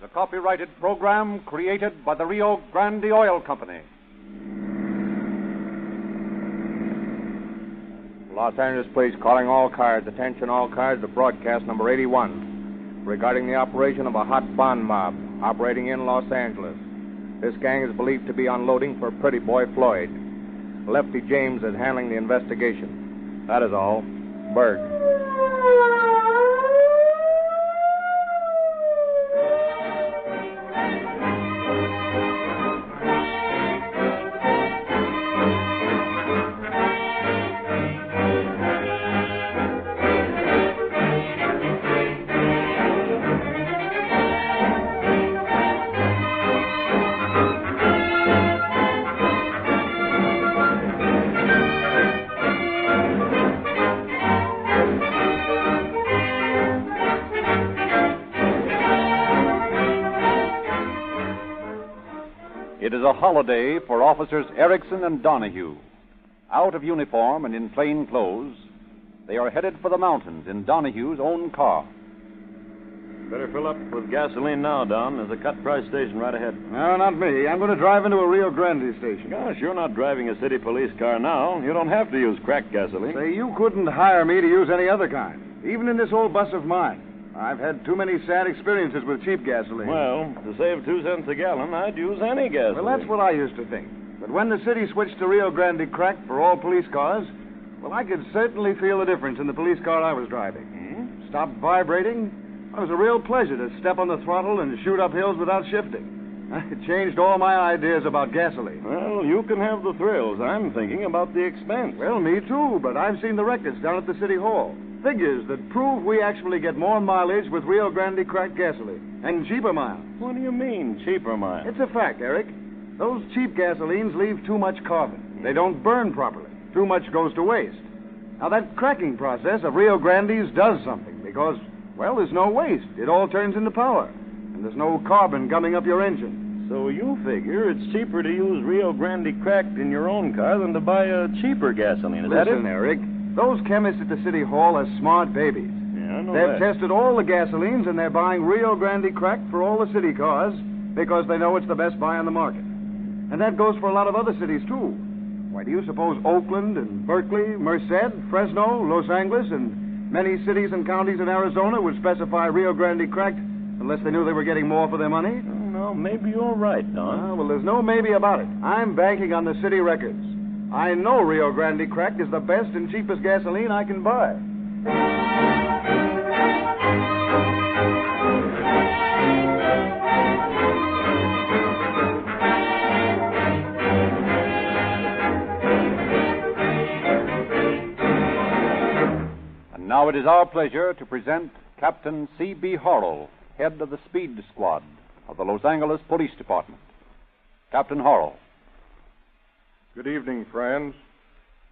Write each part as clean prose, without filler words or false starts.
the copyrighted program created by the Rio Grande Oil Company. Los Angeles Police calling all cars. Attention all cars to broadcast number 81 regarding the operation of a hot bond mob operating in Los Angeles. This gang is believed to be unloading for Pretty Boy Floyd. Lefty James is handling the investigation. That is all. Berg. It is a holiday for Officers Erickson and Donahue. Out of uniform and in plain clothes, they are headed for the mountains in Donahue's own car. Better fill up with gasoline now, Don. There's a cut-price station right ahead. No, not me. I'm going to drive into a Rio Grande station. Gosh, you're not driving a city police car now. You don't have to use cracked gasoline. Say, you couldn't hire me to use any other kind, even in this old bus of mine. I've had too many sad experiences with cheap gasoline. Well, to save 2 cents a gallon, I'd use any gasoline. Well, that's what I used to think. But when the city switched to Rio Grande crack for all police cars, well, I could certainly feel the difference in the police car I was driving. Stopped vibrating. It was a real pleasure to step on the throttle and shoot up hills without shifting. It changed all my ideas about gasoline. Well, you can have the thrills. I'm thinking about the expense. Well, me too, but I've seen the records down at the city hall. Figures that prove we actually get more mileage with Rio Grande cracked gasoline. And cheaper miles. What do you mean, cheaper miles? It's a fact, Eric. Those cheap gasolines leave too much carbon. They don't burn properly. Too much goes to waste. Now, that cracking process of Rio Grande's does something because, well, there's no waste. It all turns into power. And there's no carbon gumming up your engine. So you figure it's cheaper to use Rio Grande cracked in your own car than to buy a cheaper gasoline. Is that it? Listen, Eric. Those chemists at the city hall are smart babies. Yeah, I know They've that. tested all the gasolines, and they're buying Rio Grande cracked for all the city cars because they know it's the best buy on the market. And that goes for a lot of other cities, too. Why, do you suppose Oakland and Berkeley, Merced, Fresno, Los Angeles, and many cities and counties in Arizona would specify Rio Grande cracked unless they knew they were getting more for their money? No, maybe you're right, Don. Well, there's no maybe about it. I'm banking on the city records. I know Rio Grande cracked is the best and cheapest gasoline I can buy. And now it is our pleasure to present Captain C.B. Horrell, head of the Speed Squad of the Los Angeles Police Department. Captain Horrell. Good evening, friends.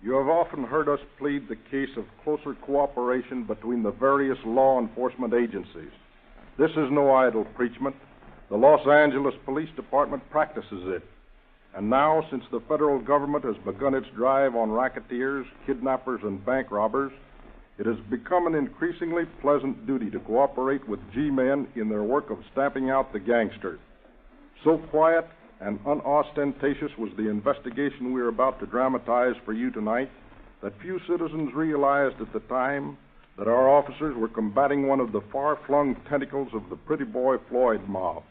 You have often heard us plead the case of closer cooperation between the various law enforcement agencies. This is no idle preachment. The Los Angeles Police Department practices it. And now, since the federal government has begun its drive on racketeers, kidnappers, and bank robbers, it has become an increasingly pleasant duty to cooperate with G-men in their work of stamping out the gangster. So quiet and unostentatious was the investigation we are about to dramatize for you tonight that few citizens realized at the time that our officers were combating one of the far-flung tentacles of the Pretty Boy Floyd mob.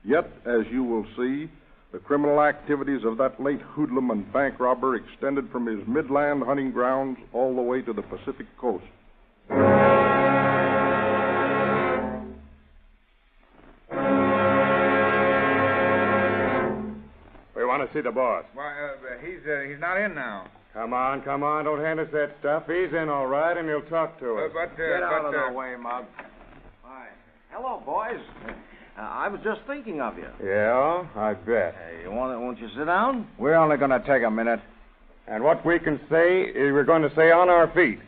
Yet, as you will see, the criminal activities of that late hoodlum and bank robber extended from his midland hunting grounds all the way to the Pacific coast. We want to see the boss. Why, he's not in now. Come on. Don't hand us that stuff. He's in all right, and he'll talk to us. Get out of the way, Mug. Hi. Hello, boys. I was just thinking of you. Yeah, I bet. Hey, won't you sit down? We're only going to take a minute. And what we can say is we're going to say on our feet.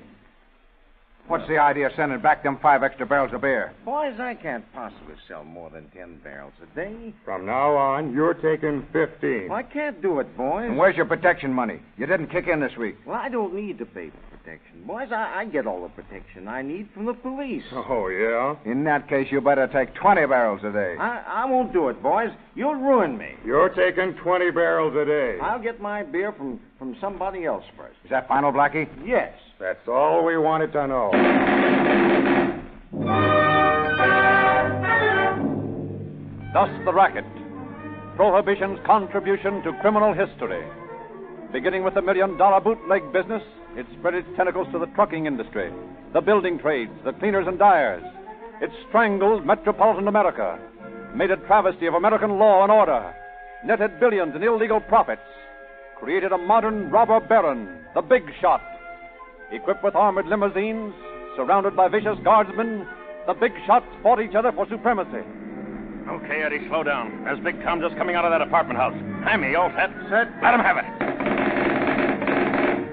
What's the idea of sending back them 5 extra barrels of beer? Boys, I can't possibly sell more than 10 barrels a day. From now on, you're taking 15. Well, I can't do it, boys. And where's your protection money? You didn't kick in this week. Well, I don't need to pay for protection. Boys, I get all the protection I need from the police. Oh, yeah? In that case, you better take 20 barrels a day. I won't do it, boys. You'll ruin me. You're taking 20 barrels a day. I'll get my beer from somebody else first. Is that final, Blackie? Yes. That's all we wanted to know. Thus the racket. Prohibition's contribution to criminal history. Beginning with the $1 million bootleg business, it spread its tentacles to the trucking industry, the building trades, the cleaners and dyers. It strangled metropolitan America, made a travesty of American law and order, netted billions in illegal profits, created a modern robber baron, the Big Shot. Equipped with armored limousines, surrounded by vicious guardsmen, the Big Shots fought each other for supremacy. Okay, Eddie, slow down. There's Big Tom just coming out of that apartment house. Hammy, all set? Set. Let him have it.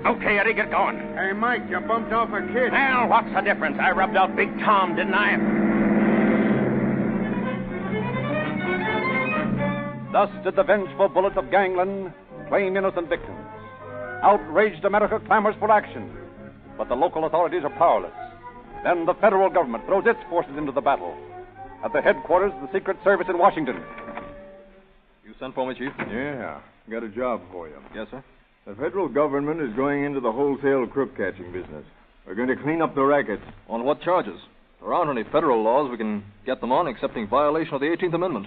Okay, Eddie, get going. Hey, Mike, you bumped off a kid. Well, what's the difference? I rubbed out Big Tom, didn't I? Thus did the vengeful bullets of gangland claim innocent victims. Outraged America clamors for action, but the local authorities are powerless. Then the federal government throws its forces into the battle. At the headquarters of the Secret Service in Washington. You sent for me, Chief? Yeah, got a job for you. Yes, sir. The federal government is going into the wholesale crook-catching business. We're going to clean up the rackets. On what charges? There aren't any federal laws we can get them on excepting violation of the 18th Amendment.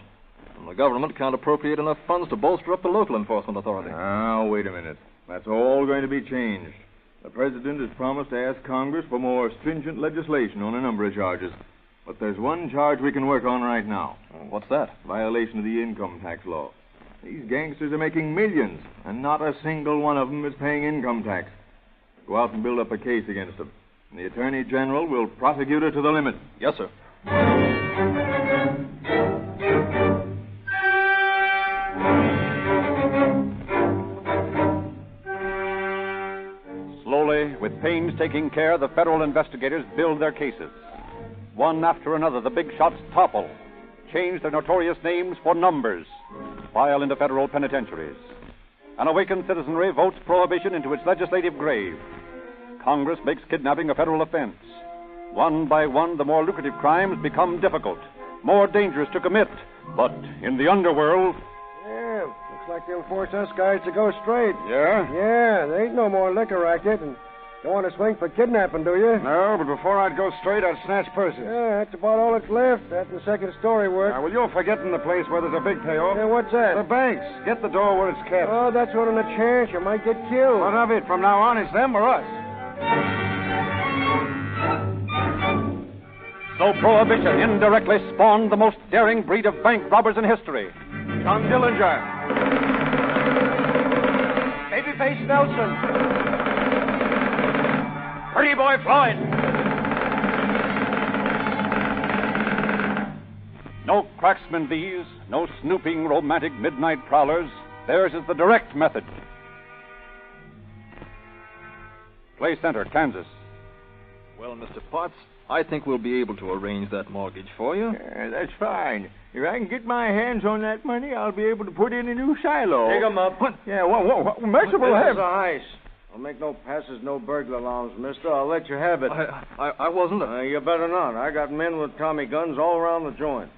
And the government can't appropriate enough funds to bolster up the local enforcement authority. Now, wait a minute. That's all going to be changed. The president has promised to ask Congress for more stringent legislation on a number of charges. But there's one charge we can work on right now. What's that? Violation of the income tax law. These gangsters are making millions, and not a single one of them is paying income tax. Go out and build up a case against them. And the Attorney General will prosecute her to the limit. Yes, sir. Slowly, with painstaking care, the federal investigators build their cases. One after another, the Big Shots topple, change their notorious names for numbers, file into federal penitentiaries. An awakened citizenry votes prohibition into its legislative grave. Congress makes kidnapping a federal offense. One by one, the more lucrative crimes become difficult, more dangerous to commit. But in the underworld... Yeah, looks like they'll force us guys to go straight. Yeah? Yeah, there ain't no more liquor racket, and don't want to swing for kidnapping, do you? No, but before I'd go straight, I'd snatch purses. Yeah, that's about all that's left. That's the second story work. Well, you're forgetting the place where there's a big payoff. Yeah, what's that? The banks. Get the door where it's kept. Oh, that's one in a chance. You might get killed. What of it? From now on, it's them or us. So prohibition indirectly spawned the most daring breed of bank robbers in history. John Dillinger. Babyface Nelson. Pretty boy Floyd. No cracksmen these, no snooping romantic midnight prowlers. Theirs is the direct method. Play center, Kansas. Well, Mr. Potts, I think we'll be able to arrange that mortgage for you. Yeah, that's fine. If I can get my hands on that money, I'll be able to put in a new silo. Dig 'em up. What? Yeah, what merciful This is heaven. a heist. I'll make no passes, no burglar alarms, mister. I'll let you have it. I wasn't. You better not. I got men with Tommy guns all around the joint.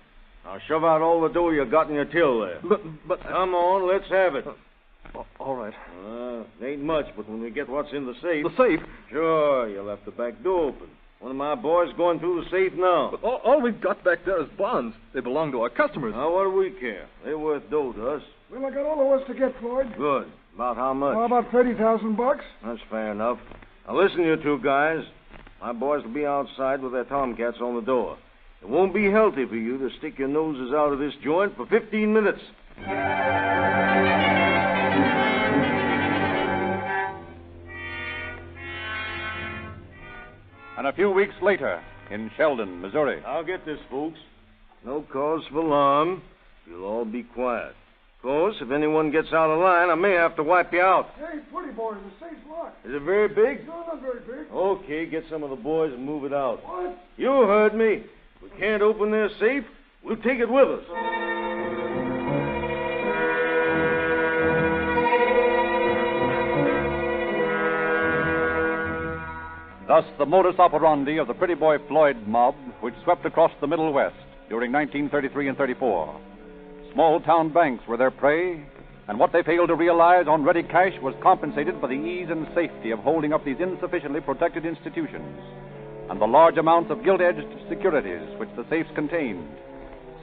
Now shove out all the dough you got in your till there. But Come on, let's have it. all right. Ain't much, but when we get what's in the safe... The safe? Sure, you'll have the back door open. One of my boys going through the safe now. But all we've got back there is bonds. They belong to our customers. Now, what do we care? They're worth dough to us. Well, I got all there was to get, Floyd. Good. About how much? How about $30,000? That's fair enough. Now, listen, you two guys. My boys will be outside with their tomcats on the door. It won't be healthy for you to stick your noses out of this joint for 15 minutes. And a few weeks later, in Sheldon, Missouri. I'll get this, folks. No cause for alarm. You'll all be quiet. Of course, if anyone gets out of line, I may have to wipe you out. Hey, pretty boy, the safe's locked. Is it very big? No, not very big. Okay, get some of the boys and move it out. What? You heard me. We can't open their safe. We'll take it with us. Thus, the modus operandi of the Pretty Boy Floyd mob, which swept across the Middle West during 1933 and 34. Small-town banks were their prey, and what they failed to realize on ready cash was compensated by the ease and safety of holding up these insufficiently protected institutions, and the large amounts of gilt-edged securities which the safes contained.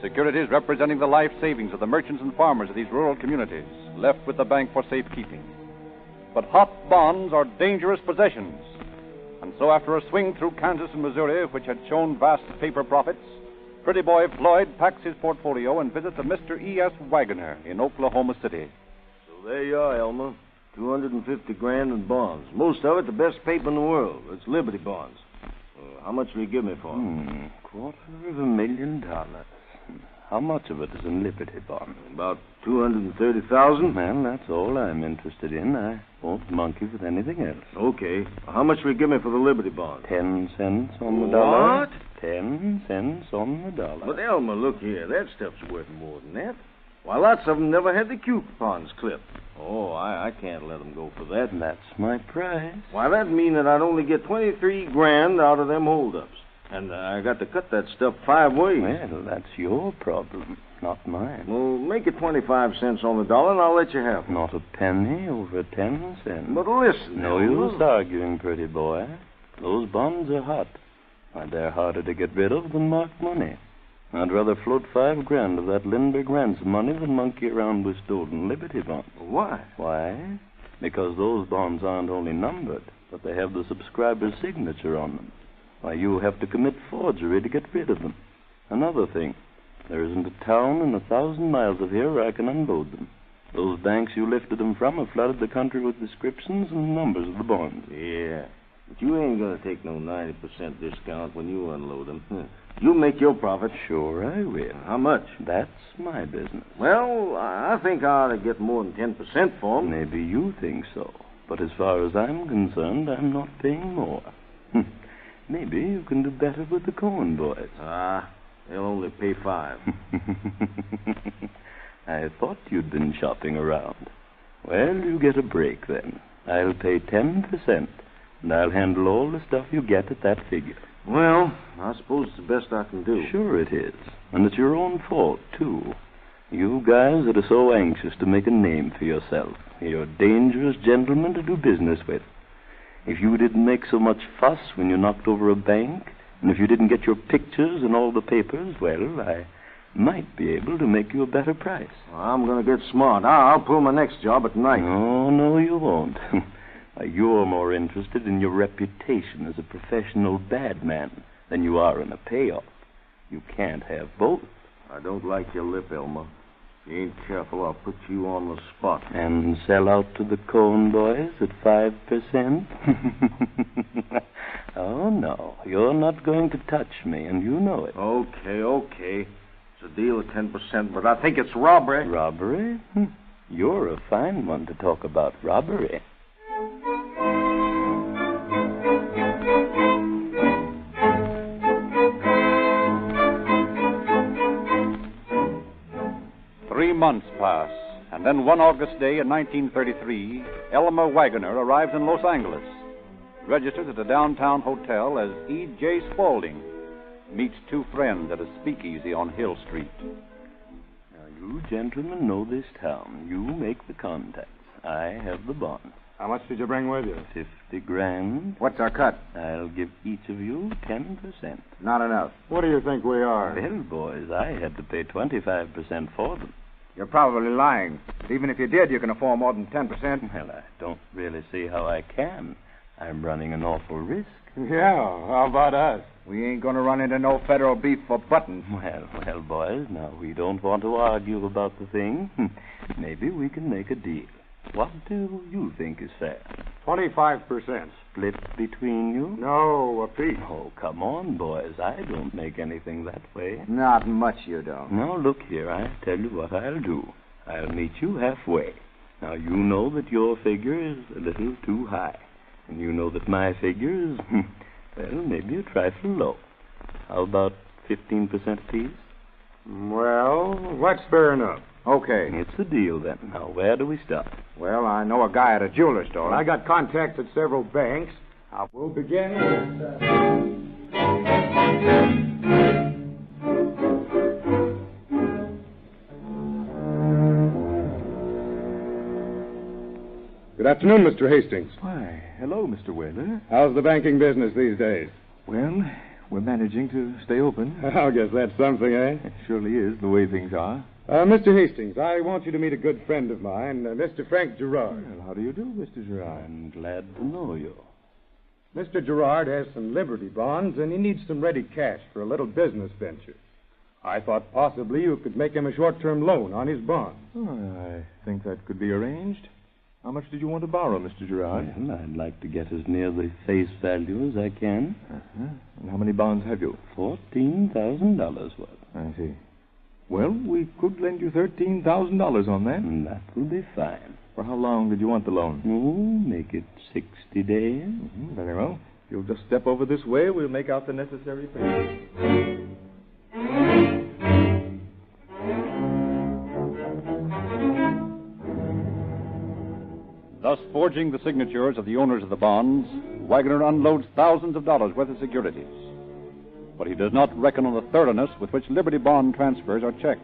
Securities representing the life savings of the merchants and farmers of these rural communities, left with the bank for safekeeping. But hot bonds are dangerous possessions, and so after a swing through Kansas and Missouri, which had shown vast paper profits, Pretty Boy Floyd packs his portfolio and visits a Mr. E.S. Wagoner in Oklahoma City. So there you are, Elmer. 250 grand in bonds. Most of it the best paper in the world. It's Liberty bonds. How much will you give me for it? $250,000. How much of it is in Liberty bonds? About 230,000. Well, that's all I'm interested in. I won't monkey with anything else. Okay. How much will you give me for the Liberty bonds? 10 cents on the dollar. What? 10 cents on the dollar. But, Elmer, look here. That stuff's worth more than that. Why, lots of them never had the coupons clipped. Oh, I can't let them go for that. That's my price. Why, that'd mean that I'd only get 23 grand out of them holdups. And I got to cut that stuff 5 ways. Well, that's your problem, not mine. Well, make it 25 cents on the dollar, and I'll let you have it. Not a penny over 10 cents. But listen, No use arguing, pretty boy. Those bonds are hot. Why, they're harder to get rid of than marked money. I'd rather float 5 grand of that Lindbergh ransom money than monkey around with stolen Liberty bonds. Why? Why? Because those bonds aren't only numbered, but they have the subscriber's signature on them. Why, you have to commit forgery to get rid of them. Another thing, there isn't a town in 1,000 miles of here where I can unload them. Those banks you lifted them from have flooded the country with descriptions and numbers of the bonds. Yeah, but you ain't going to take no 90% discount when you unload them. You make your profit. Sure I will. How much? That's my business. Well, I think I ought to get more than 10% for them. Maybe you think so. But as far as I'm concerned, I'm not paying more. Maybe you can do better with the Cohen boys. They'll only pay 5. I thought you'd been shopping around. Well, you get a break then. I'll pay 10%, and I'll handle all the stuff you get at that figure. Well, I suppose it's the best I can do. Sure it is. And it's your own fault, too. You guys that are so anxious to make a name for yourself. You're dangerous gentlemen to do business with. If you didn't make so much fuss when you knocked over a bank, and if you didn't get your pictures in all the papers, well, I might be able to make you a better price. I'm going to get smart. I'll pull my next job at night. No, you won't. You're more interested in your reputation as a professional bad man than you are in a payoff. You can't have both. I don't like your lip, Elmer. If you ain't careful, I'll put you on the spot. And sell out to the Cohen boys at 5%? Oh, no. You're not going to touch me, and you know it. Okay. It's a deal at 10%, but I think it's robbery. Robbery? You're a fine one to talk about robbery. Three months pass, and then one August day in 1933, Elmer Wagoner arrives in Los Angeles, registers at a downtown hotel as E.J. Spaulding, meets 2 friends at a speakeasy on Hill Street. Now, you gentlemen know this town. You make the contacts. I have the bond. How much did you bring with you? 50 grand. What's our cut? I'll give each of you 10%. Not enough. What do you think we are? Well, boys, I had to pay 25% for them. You're probably lying. But even if you did, you can afford more than 10%. Well, I don't really see how I can. I'm running an awful risk. Yeah, how about us? We ain't going to run into no federal beef for buttons. Well, boys, now we don't want to argue about the thing. Maybe we can make a deal. What do you think is fair? 25%. Split between you? No, a piece. Oh, come on, boys. I don't make anything that way. Not much you don't. Now, look here. I tell you what I'll do. I'll meet you halfway. Now, you know that your figure is a little too high. And you know that my figure is, well, maybe a trifle low. How about 15% apiece? Well, that's fair enough. Okay. It's a deal, then. Now, where do we start? Well, I know a guy at a jeweler store. I got contacts at several banks. We'll begin with... Good afternoon, Mr. Hastings. Why, hello, Mr. Whaler. How's the banking business these days? Well, we're managing to stay open. I guess that's something, eh? It surely is, the way things are. Mr. Hastings, I want you to meet a good friend of mine, Mr. Frank Gerard. Well, how do you do, Mr. Gerard? I'm glad to know you. Mr. Gerard has some Liberty bonds, and he needs some ready cash for a little business venture. I thought possibly you could make him a short-term loan on his bonds. Oh, I think that could be arranged. How much did you want to borrow, Mr. Gerard? Well, I'd like to get as near the face value as I can. Uh-huh. And how many bonds have you? $14,000 worth. I see. Well, we could lend you $13,000 on that. And that will be fine. For how long did you want the loan? Oh, make it 60 days. Mm-hmm. Very well. If you'll just step over this way, we'll make out the necessary payments. Thus forging the signatures of the owners of the bonds, Wagner unloads thousands of dollars worth of securities. But he does not reckon on the thoroughness with which Liberty bond transfers are checked.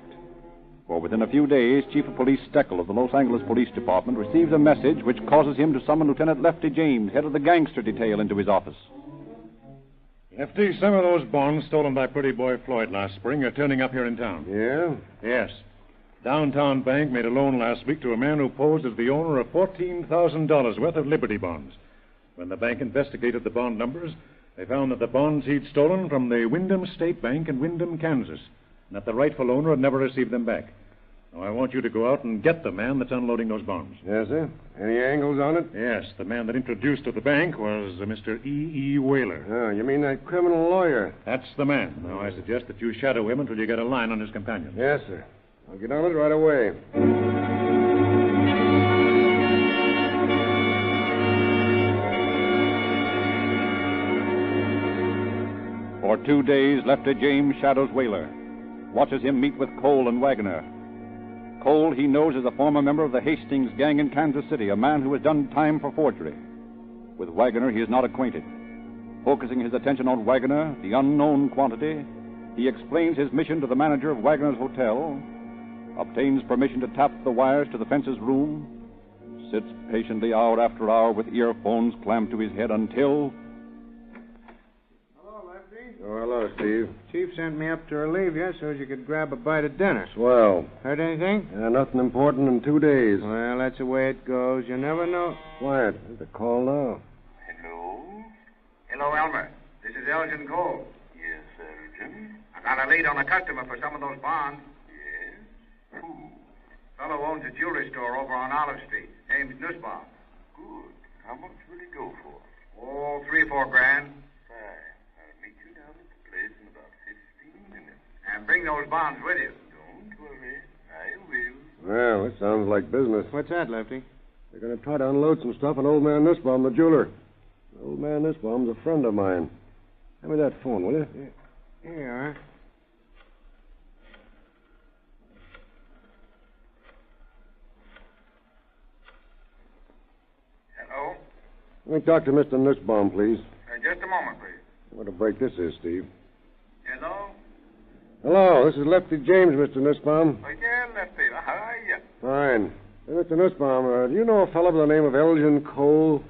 For within a few days, Chief of Police Steckel of the Los Angeles Police Department receives a message which causes him to summon Lieutenant Lefty James, head of the gangster detail, into his office. Lefty, some of those bonds stolen by Pretty Boy Floyd last spring are turning up here in town. Yeah? Yes. Downtown Bank made a loan last week to a man who posed as the owner of $14,000 worth of Liberty bonds. When the bank investigated the bond numbers, they found that the bonds he'd stolen from the Wyndham State Bank in Wyndham, Kansas, and that the rightful owner had never received them back. Now, I want you to go out and get the man that's unloading those bonds. Yes, sir. Any angles on it? Yes, the man that introduced to the bank was Mr. E.E. Whaler. Oh, you mean that criminal lawyer? That's the man. Now, I suggest that you shadow him until you get a line on his companion. Yes, sir. I'll get on it right away. For 2 days, Lefty James shadows Whaler, watches him meet with Cole and Wagner. Cole, he knows, is a former member of the Hastings gang in Kansas City, a man who has done time for forgery. With Wagner, he is not acquainted. Focusing his attention on Wagner, the unknown quantity, he explains his mission to the manager of Wagner's hotel, obtains permission to tap the wires to the fence's room, sits patiently hour after hour with earphones clamped to his head until... Hello, Lefty. Oh, hello, Steve. Chief sent me up to relieve you so you could grab a bite of dinner. Swell. Heard anything? Nothing important in 2 days. Well, that's the way it goes. You never know. Quiet. There's a call now. Hello? Hello, Elmer. This is Elgin Cole. Yes, Elgin. I got a lead on a customer for some of those bonds. Who? Fellow owns a jewelry store over on Olive Street. Name's Nussbaum. Good. How much will he go for? Oh, $3 or $4 grand. Fine. I'll meet you down at the place in about 15 minutes. And bring those bonds with you. Don't worry. I will. Well, it sounds like business. What's that, Lefty? They're going to try to unload some stuff on old man Nussbaum, the jeweler. Old man Nussbaum's a friend of mine. Hand me that phone, will you? Here you are. Hello? Let me talk to Mr. Nussbaum, please. Just a moment, please. What a break this is, Steve. Hello? Hello, this is Lefty James, Mr. Nussbaum. Oh, yeah, Lefty. How are you? Fine. Hey, Mr. Nussbaum, do you know a fellow by the name of Elgin Cole?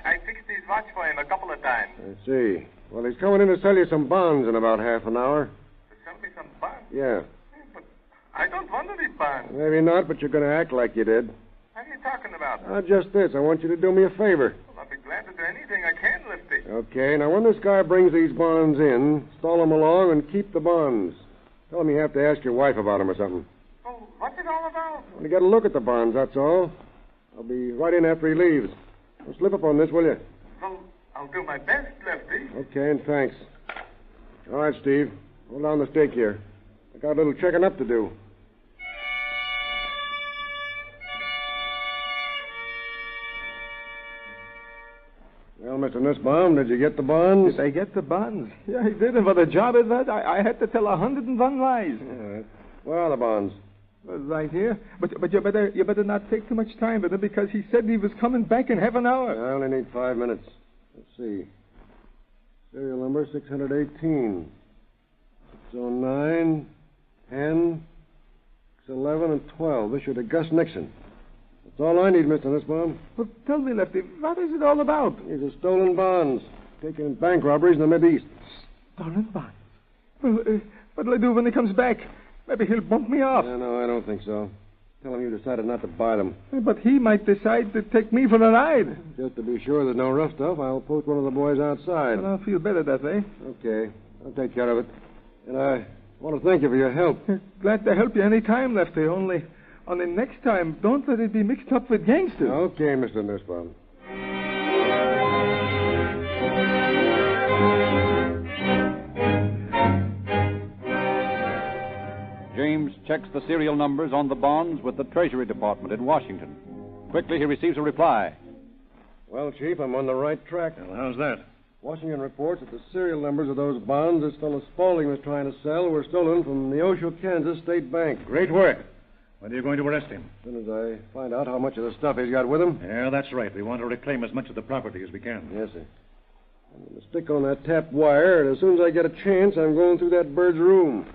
I fixed his watch for him a couple of times. I see. Well, he's coming in to sell you some bonds in about half an hour. To sell me some bonds? Yeah. But I don't want any bonds. Maybe not, but you're going to act like you did. What are you talking about? Just this. I want you to do me a favor. Well, I'll be glad to do anything I can, Lefty. Okay. Now, when this guy brings these bonds in, stall him along and keep the bonds. Tell him you have to ask your wife about them or something. Oh, what's it all about? Well, you got to look at the bonds, that's all. I'll be right in after he leaves. Don't slip up on this, will you? Well, I'll do my best, Lefty. Okay, and thanks. All right, Steve. Hold down the stake here. I got a little checking up to do. Well, Mr. Nussbaum, did you get the bonds? Did I get the bonds? Yeah, I did. And for the job of that, I had to tell 101 lies. All right. Where are the bonds? Right here. But you better not take too much time with him because he said he was coming back in half an hour. I only need 5 minutes. Let's see. Serial number 618. 609, 10, 611, and 12. Issued to Gus Nixon. That's all I need, Mr. Nussbaum. Well, tell me, Lefty, what is it all about? These are stolen bonds. Taken in bank robberies in the Mideast. Stolen bonds? Well, what'll I do when he comes back? Maybe he'll bump me off. No, I don't think so. Tell him you decided not to buy them. But he might decide to take me for a ride. Just to be sure there's no rough stuff, I'll post one of the boys outside. Well, I'll feel better that way. Okay. I'll take care of it. And I want to thank you for your help. Glad to help you any time, Lefty. Only next time, don't let it be mixed up with gangsters. Okay, Mr. Nussbaum. James checks the serial numbers on the bonds with the Treasury Department in Washington. Quickly, he receives a reply. Well, Chief, I'm on the right track. Well, how's that? Washington reports that the serial numbers of those bonds this fellow Spaulding was trying to sell were stolen from the Neosho, Kansas State Bank. Great work. When are you going to arrest him? As soon as I find out how much of the stuff he's got with him. Yeah, that's right. We want to reclaim as much of the property as we can. Yes, sir. I'm going to stick on that tapped wire, and as soon as I get a chance, I'm going through that bird's room.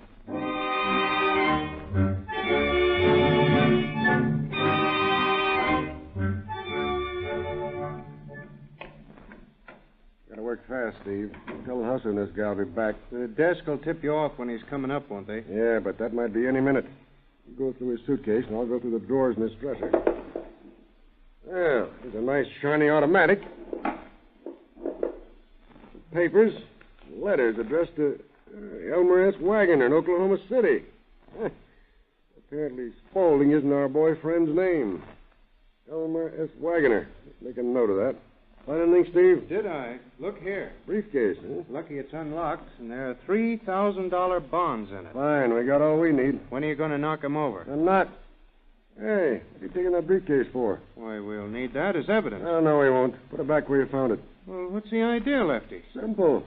Gotta work fast, Steve. Tell the hustler this guy will be back. The desk will tip you off when he's coming up, won't they? Yeah, but that might be any minute. You go through his suitcase, and I'll go through the drawers in his dresser. Well, here's a nice, shiny automatic. Papers, letters addressed to Elmer S. Wagoner in Oklahoma City. Apparently, Spaulding isn't our boyfriend's name. Elmer S. Wagoner. Let's make a note of that. Find anything, Steve? Did I? Look here. Briefcase, huh? Lucky it's unlocked, and there are $3,000 bonds in it. Fine, we got all we need. When are you going to knock them over? I'm not. Hey, what are you taking that briefcase for? Why, we'll need that as evidence. Oh, no, we won't. Put it back where you found it. Well, what's the idea, Lefty? Simple.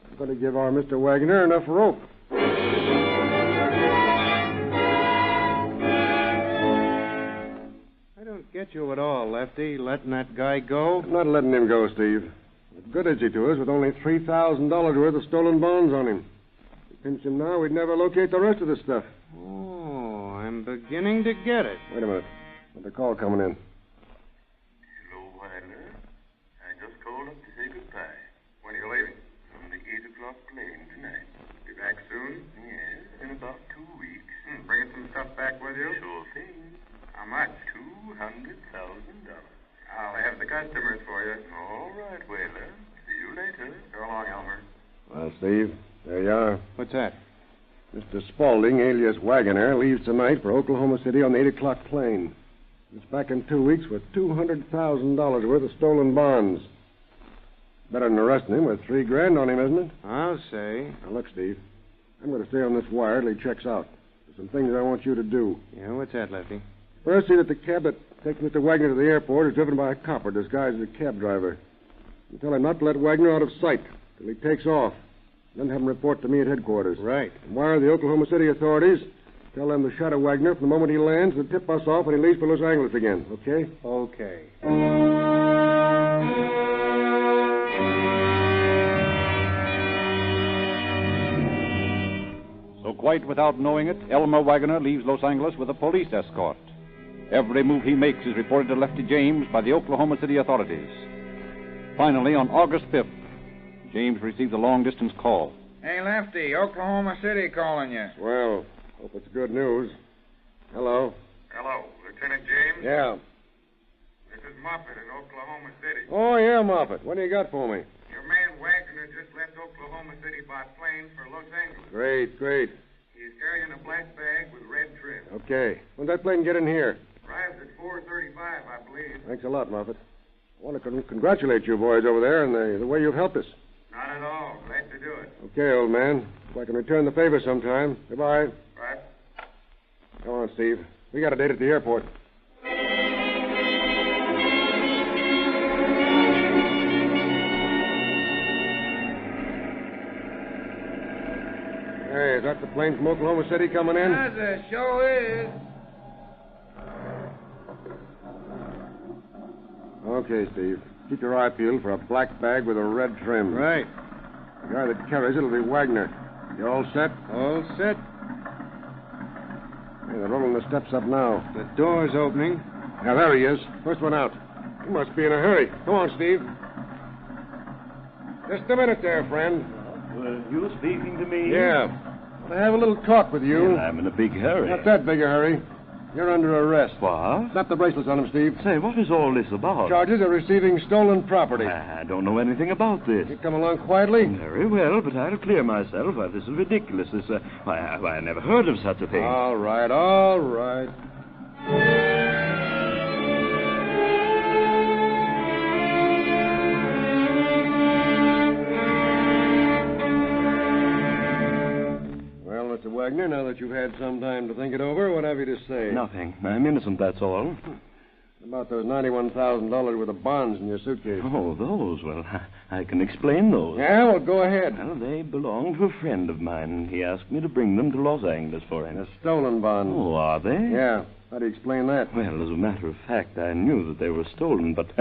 We've got to give our Mr. Wagoner enough rope. I don't get you at all, Lefty. Letting that guy go? I'm not letting him go, Steve. What good is he to us with only $3,000 worth of stolen bonds on him? If we pinch him now, we'd never locate the rest of the stuff. Oh, I'm beginning to get it. Wait a minute. There's a call coming in. Hello, Wilder. I just called up to say goodbye. When are you leaving? On the 8 o'clock plane tonight. Be back soon? Yes, in about 2 weeks. Bringing some stuff back with you? Sure thing. How much? $200,000. I'll have the customers for you. All right, Whaler. See you later. So long, Elmer. Well, Steve, there you are. What's that? Mr. Spaulding, alias Wagoner, leaves tonight for Oklahoma City on the 8 o'clock plane. He's back in 2 weeks with $200,000 worth of stolen bonds. Better than arresting him with $3,000 on him, isn't it? I'll say. Now, look, Steve. I'm going to stay on this wire till he checks out. There's some things I want you to do. Yeah, what's that, Lefty? First, see that the cab that takes Mr. Wagner to the airport is driven by a copper disguised as a cab driver. You tell him not to let Wagner out of sight till he takes off. Then have him report to me at headquarters. Right. And wire the Oklahoma City authorities. Tell them to shadow Wagner from the moment he lands and tip us off when he leaves for Los Angeles again. Okay? Okay. So quite without knowing it, Elmer Wagoner leaves Los Angeles with a police escort. Every move he makes is reported to Lefty James by the Oklahoma City authorities. Finally, on August 5th, James receives a long-distance call. Hey, Lefty, Oklahoma City calling you. Well, hope it's good news. Hello. Hello, Lieutenant James? Yeah. This is Moffett in Oklahoma City. Oh, yeah, Moffett. What do you got for me? Your man Wagner just left Oklahoma City by plane for Los Angeles. Great, great. He's carrying a black bag with red trim. Okay. When's that plane get in here? Arrives at 4:35, I believe. Thanks a lot, Moffett. I want to congratulate you boys over there and the way you've helped us. Not at all. Glad to do it. Okay, old man. If I can return the favor sometime. Goodbye. Right. Come on, Steve. We got a date at the airport. Hey, is that the plane from Oklahoma City coming in? Yes, it sure is. Okay, Steve. Keep your eye peeled for a black bag with a red trim. Right. The guy that carries it'll be Wagner. You all set? All set. Hey, they're rolling the steps up now. The door's opening. Yeah, there he is. First one out. He must be in a hurry. Come on, Steve. Just a minute there, friend. You speaking to me? Yeah. I want to have a little talk with you. Well, I'm in a big hurry. Not that big a hurry. You're under arrest. What? Slap the bracelets on him, Steve. Say, what is all this about? Charges of receiving stolen property. I don't know anything about this. You come along quietly? Very well, but I'll clear myself. Why, this is ridiculous. Why, I never heard of such a thing. All right, all right. Mr. Wagner, now that you've had some time to think it over, what have you to say? Nothing. I'm innocent, that's all. About those $91,000 worth of bonds in your suitcase. Oh, those? Well, I can explain those. Yeah, well, go ahead. Well, they belong to a friend of mine. He asked me to bring them to Los Angeles for him. They're stolen bonds. Oh, are they? Yeah. How do you explain that? Well, as a matter of fact, I knew that they were stolen, but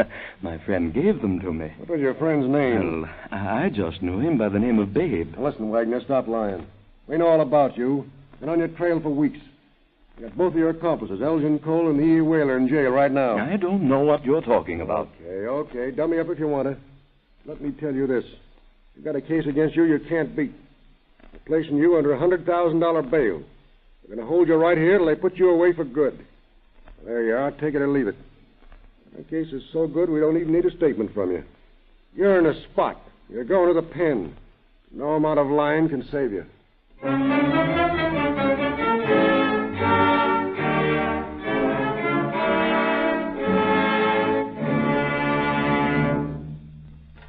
my friend gave them to me. What was your friend's name? Well, I just knew him by the name of Babe. Now, listen, Wagner, stop lying. We know all about you. Been on your trail for weeks. You got both of your accomplices, Elgin Cole and the E. Whaler, in jail right now. I don't know what you're talking about. Okay. Dummy up if you want to. Let me tell you this. You've got a case against you can't beat. They're placing you under a $100,000 bail. They're going to hold you right here till they put you away for good. There you are. Take it or leave it. That case is so good we don't even need a statement from you. You're in a spot. You're going to the pen. No amount of lying can save you.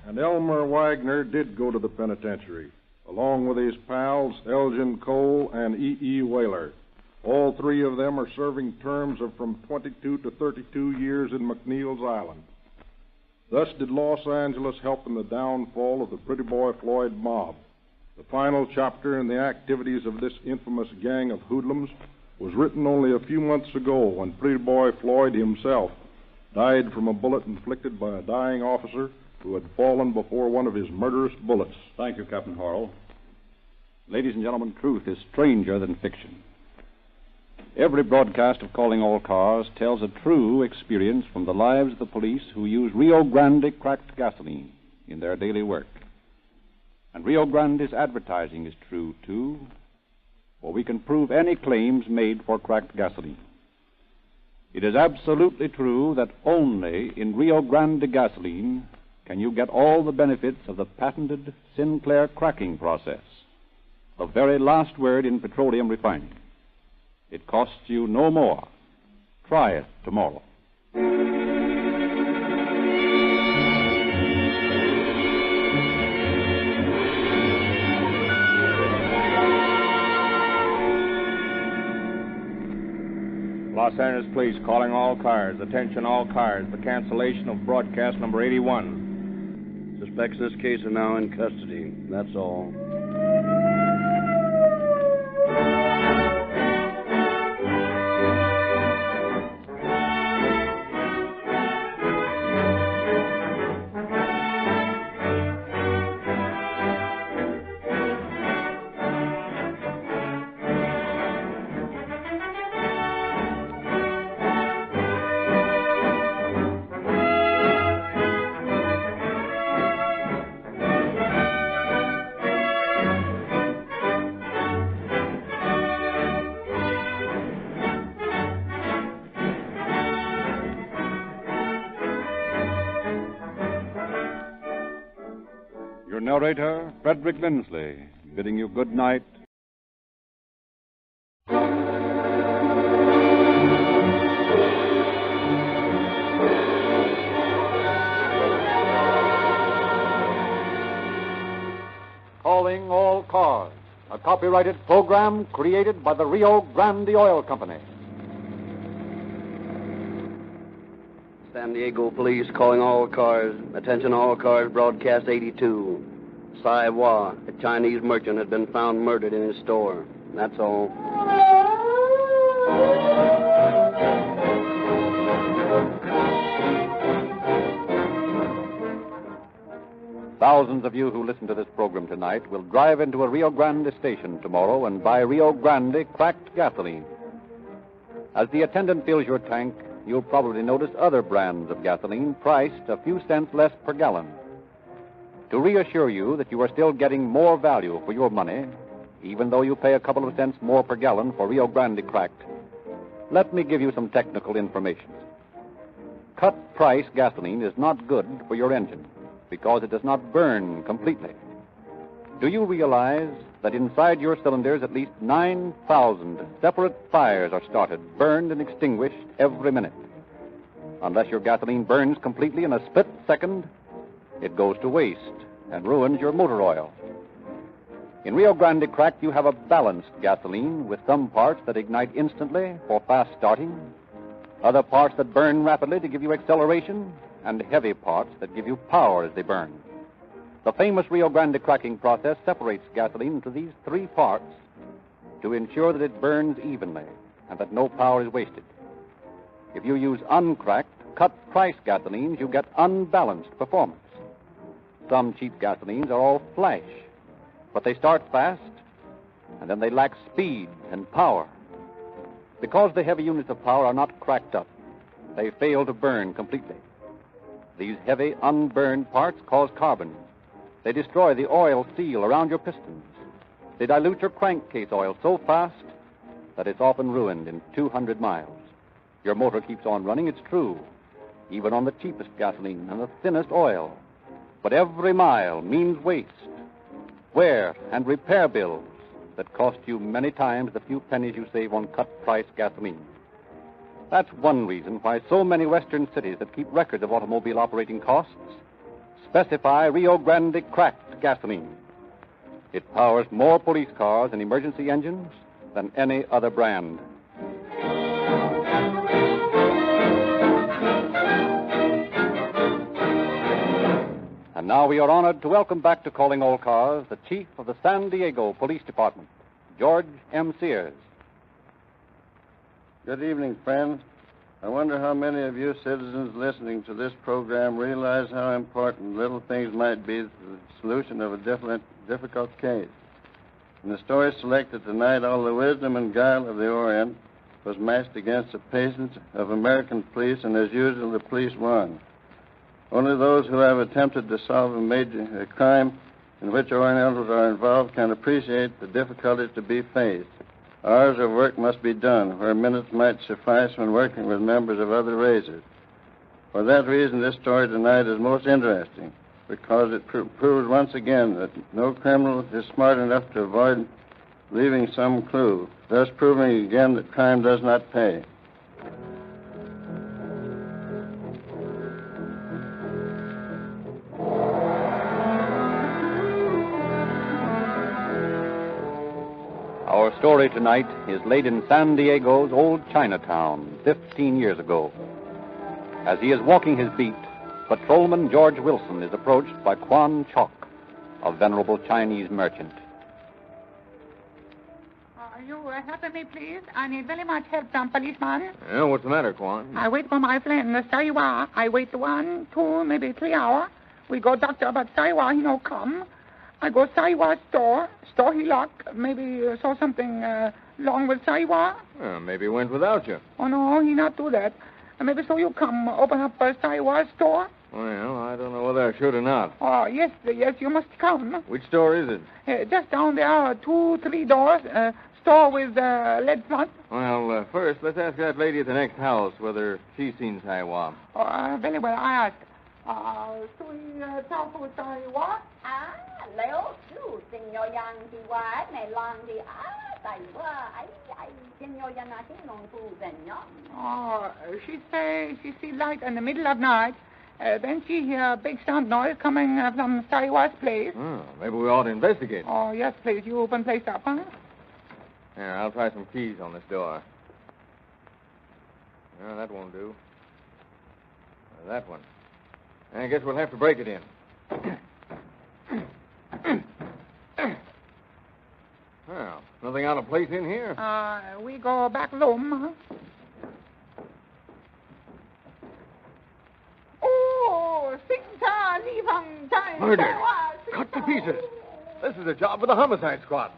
And Elmer Wagner did go to the penitentiary, along with his pals Elgin Cole and E. Whaler. All three of them are serving terms of from 22 to 32 years in McNeil's Island. Thus did Los Angeles help in the downfall of the Pretty Boy Floyd mob. The final chapter in the activities of this infamous gang of hoodlums was written only a few months ago when Pretty Boy Floyd himself died from a bullet inflicted by a dying officer who had fallen before one of his murderous bullets. Thank you, Captain Horrell. Ladies and gentlemen, truth is stranger than fiction. Every broadcast of Calling All Cars tells a true experience from the lives of the police who use Rio Grande cracked gasoline in their daily work. And Rio Grande's advertising is true, too, for we can prove any claims made for cracked gasoline. It is absolutely true that only in Rio Grande gasoline can you get all the benefits of the patented Sinclair cracking process, the very last word in petroleum refining. It costs you no more. Try it tomorrow. Los Angeles Police calling all cars. Attention all cars. The cancellation of broadcast number 81. Suspects in this case are now in custody. That's all. Your narrator, Frederick Lindsley, bidding you good night. Calling All Cars, a copyrighted program created by the Rio Grande Oil Company. San Diego Police calling all cars. Attention all cars, broadcast 82. Sai Hua, a Chinese merchant, had been found murdered in his store. That's all. Thousands of you who listen to this program tonight will drive into a Rio Grande station tomorrow and buy Rio Grande cracked gasoline. As the attendant fills your tank, you'll probably notice other brands of gasoline priced a few cents less per gallon. To reassure you that you are still getting more value for your money, even though you pay a couple of cents more per gallon for Rio Grande cracked, let me give you some technical information. Cut-price gasoline is not good for your engine because it does not burn completely. Do you realize that inside your cylinders at least 9,000 separate fires are started, burned, and extinguished every minute? Unless your gasoline burns completely in a split second, it goes to waste and ruins your motor oil. In Rio Grande cracked, you have a balanced gasoline with some parts that ignite instantly for fast starting, other parts that burn rapidly to give you acceleration, and heavy parts that give you power as they burn. The famous Rio Grande cracking process separates gasoline into these three parts to ensure that it burns evenly and that no power is wasted. If you use uncracked, cut-price gasolines, you get unbalanced performance. Some cheap gasolines are all flash, but they start fast, and then they lack speed and power. Because the heavy units of power are not cracked up, they fail to burn completely. These heavy, unburned parts cause carbon. They destroy the oil seal around your pistons. They dilute your crankcase oil so fast that it's often ruined in 200 miles. Your motor keeps on running, it's true, even on the cheapest gasoline and the thinnest oil. But every mile means waste, wear, and repair bills that cost you many times the few pennies you save on cut-price gasoline. That's one reason why so many western cities that keep records of automobile operating costs specify Rio Grande cracked gasoline. It powers more police cars and emergency engines than any other brand. And now we are honored to welcome back to Calling All Cars the Chief of the San Diego Police Department, George M. Sears. Good evening, friends. I wonder how many of you citizens listening to this program realize how important little things might be to the solution of a difficult case. In the story selected tonight, all the wisdom and guile of the Orient was matched against the patience of American police, and as usual, the police won. Only those who have attempted to solve a major crime in which Orientals are involved can appreciate the difficulties to be faced. Hours of work must be done, where minutes might suffice when working with members of other races. For that reason, this story tonight is most interesting, because it proves once again that no criminal is smart enough to avoid leaving some clue, thus proving again that crime does not pay. Our story tonight is laid in San Diego's old Chinatown 15 years ago. As he is walking his beat, Patrolman George Wilson is approached by Quan Chok, a venerable Chinese merchant. You help me, please? I need very much help from policeman. Yeah, what's the matter, Quan? I wait for my friend, Saiwa. I wait 1, 2, maybe 3 hours. We go doctor, but Saiwa, he no come. I go Saiwa store he lock. Maybe saw something wrong with Saiwa. Maybe he went without you. Oh, no, he not do that. Maybe so you come open up Saiwa store. Well, I don't know whether I should or not. Oh, yes, you must come. Which store is it? Just down there, 2, 3 doors. Store with lead front. Well, first, let's ask that lady at the next house whether she's seen Saiwa. Oh, very well, I ask. Saiwa? Liễu chú xin yo yang thì quá này long thì tại quá ấy xin yo yang là xin nông phu gần nhá. Oh, she see light in the middle of night. Then she hear a big sound noise coming from Saiwa's place. Maybe we ought to investigate. Oh, yes, please. You open place up, huh? Here, I'll try some keys on this door. No, that won't do. That one. I guess we'll have to break it in. Well, nothing out of place in here. We go back room, huh? Oh, 星差地方在 Murder. to pieces. This is a job for the homicide squad.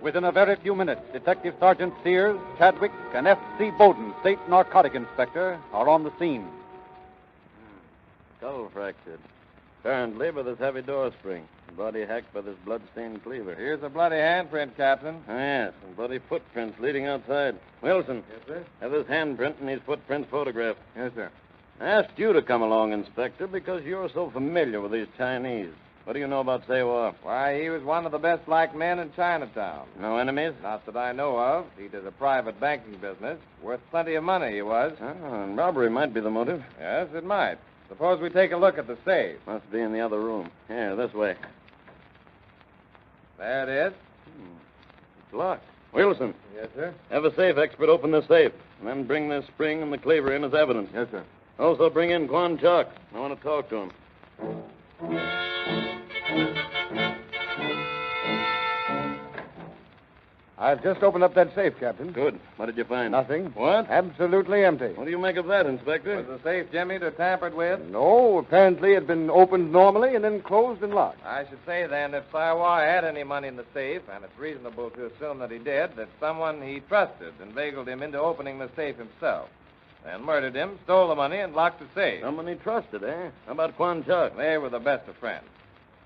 Within a very few minutes, Detective Sergeant Sears, Chadwick, and F.C. Bowden, State Narcotic Inspector, are on the scene. Skull fractured. Apparently by this heavy door spring. Body hacked by this blood-stained cleaver. Here's a bloody handprint, Captain. Oh, yes, and bloody footprints leading outside. Wilson. Yes, sir? Have this handprint and these footprints photographed. Yes, sir. I asked you to come along, Inspector, because you're so familiar with these Chinese. What do you know about Seiwa? Why, he was one of the best black men in Chinatown. No enemies? Not that I know of. He did a private banking business. Worth plenty of money, he was. Oh, and robbery might be the motive. Yes, it might. Suppose we take a look at the safe. Must be in the other room. Here, this way. There it is. It's locked. Wilson. Yes, sir? Have a safe expert open the safe, and then bring this spring and the cleaver in as evidence. Yes, sir. Also bring in Quan Chok. I want to talk to him. I've just opened up that safe, Captain. Good. What did you find? Nothing. What? Absolutely empty. What do you make of that, Inspector? Was the safe jimmied or tampered with? No, apparently it had been opened normally and then closed and locked. I should say, then, if Saiwa had any money in the safe, and it's reasonable to assume that he did, that someone he trusted inveigled him into opening the safe himself. Then murdered him, stole the money, and locked the safe. Someone he trusted, eh? How about Quan Chok? They were the best of friends.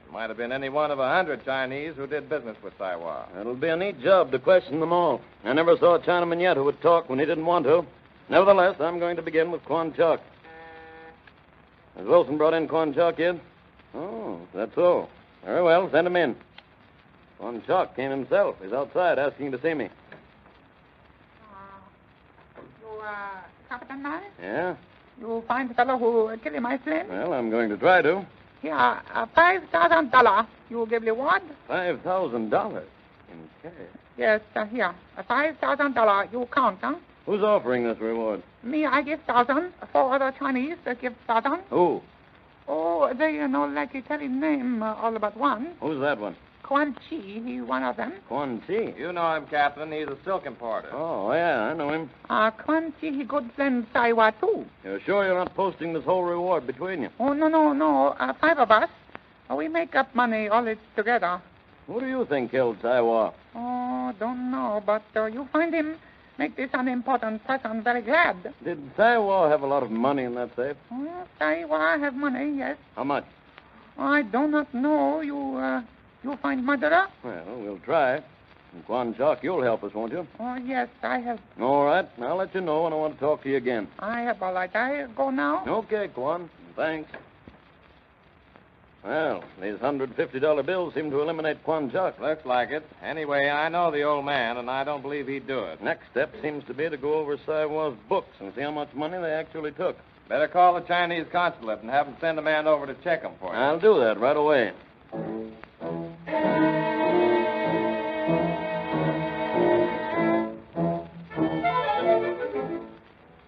It might have been any one of 100 Chinese who did business with Saiwa. It'll be a neat job to question them all. I never saw a Chinaman yet who would talk when he didn't want to. Nevertheless, I'm going to begin with Quan Chok. Has Wilson brought in Quan Chok yet? Oh, that's so. Very well, send him in. Quan Chok came himself. He's outside asking to see me. Captain Man? Yeah? You find the fellow who killed my friend? Well, I'm going to try to. Here, $5,000. You give me what? $5,000 in cash. Yes, here. $5,000. You count, huh? Who's offering this reward? Me, I give 1,000. 4 other Chinese give 1,000. Who? Oh, they like you tell his name all but one. Who's that one? Quan Chi, he one of them. Quan Chi? You know him, Captain. He's a silk importer. Oh, yeah, I know him. Quan Chi, he good friend Saiwa, too. You're sure you're not posting this whole reward between you? Oh, no. 5 of us. We make up money all it together. Who do you think killed Saiwa? Oh, don't know, but you find him, make this unimportant person very glad. Did Saiwa have a lot of money in that safe? Oh, Saiwa have money, yes. How much? I do not know. You find murderer? Well, we'll try. And Quan Chok, you'll help us, won't you? Oh, yes, I have. All right. I'll let you know when I want to talk to you again. I have all right. I go now. Okay, Quan. Thanks. Well, these $150 bills seem to eliminate Quan Chok. Looks like it. Anyway, I know the old man, and I don't believe he'd do it. Next step seems to be to go over Saiwa's books and see how much money they actually took. Better call the Chinese consulate and have them send a man over to check them for you. I'll do that right away.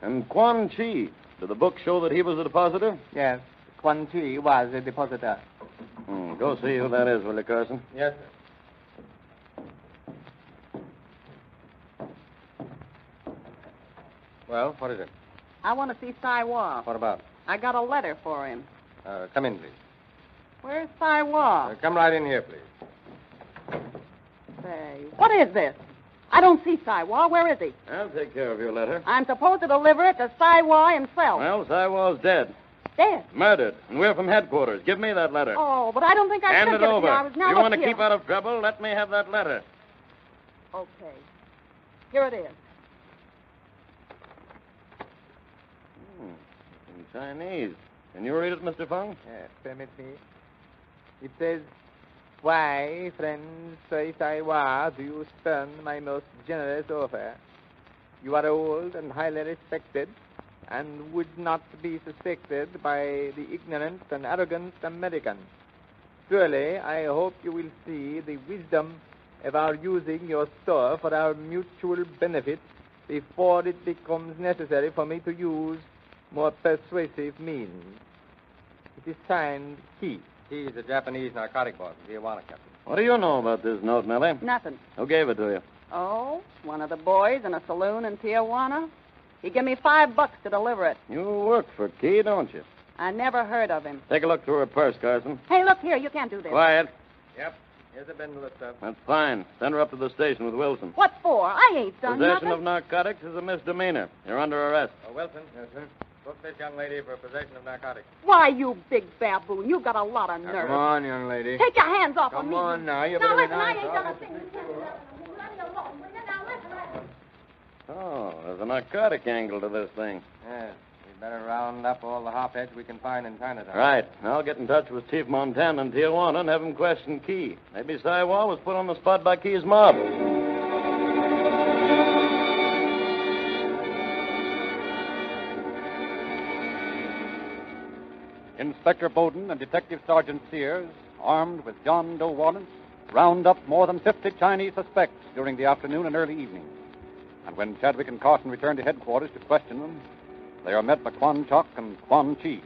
And Quan Chi, did the book show that he was a depositor? Yes, Quan Chi was a depositor. Go see who that is, will you, Carson? Yes, sir. Well, what is it? I want to see Saiwa. What about? I got a letter for him. Come in, please. Where's Saiwa? Come right in here, please. Say, what is this? I don't see Saiwa. Where is he? I'll take care of your letter. I'm supposed to deliver it to Saiwa himself. Well, Saiwa's dead. Dead? Murdered. And we're from headquarters. Give me that letter. Oh, but I don't think I Hand should it give over. it to you. I was now You want to here. keep out of trouble? Let me have that letter. Okay. Here it is. In Chinese. Can you read it, Mr. Fung? Yes, permit me. It says, "Why, friend Saiwa, do you spurn my most generous offer? You are old and highly respected, and would not be suspected by the ignorant and arrogant American. Surely, I hope you will see the wisdom of our using your store for our mutual benefit before it becomes necessary for me to use more persuasive means. It is signed Key." He's a Japanese narcotic boss in Tijuana, Captain. What do you know about this note, Nellie? Nothing. Who gave it to you? Oh, one of the boys in a saloon in Tijuana? He gave me $5 to deliver it. You work for Key, don't you? I never heard of him. Take a look through her purse, Carson. Hey, look here. You can't do this. Quiet. Yep. Here's a bundle of stuff. That's fine. Send her up to the station with Wilson. What for? I ain't done Possession nothing. of narcotics is a misdemeanor. You're under arrest. Oh, Wilson. Yes, sir. Book this young lady for possession of narcotics. Why, you big baboon. You got a lot of nerve. Come on, young lady. Take your hands off of me. Come on now. You Now, better listen, I be ain't nice. done a thing. Let me alone. Will you? Now, listen. Oh, there's a narcotic angle to this thing. Yes. We better round up all the hopheads we can find in Chinatown. Right. I'll get in touch with Chief Montana in Tijuana and have him question Key. Maybe Saiwa was put on the spot by Key's mob. Inspector Bowden and Detective Sergeant Sears, armed with John Doe warrants, round up more than 50 Chinese suspects during the afternoon and early evening. And when Chadwick and Carson return to headquarters to question them, they are met by Quan Chok and Quan Chi.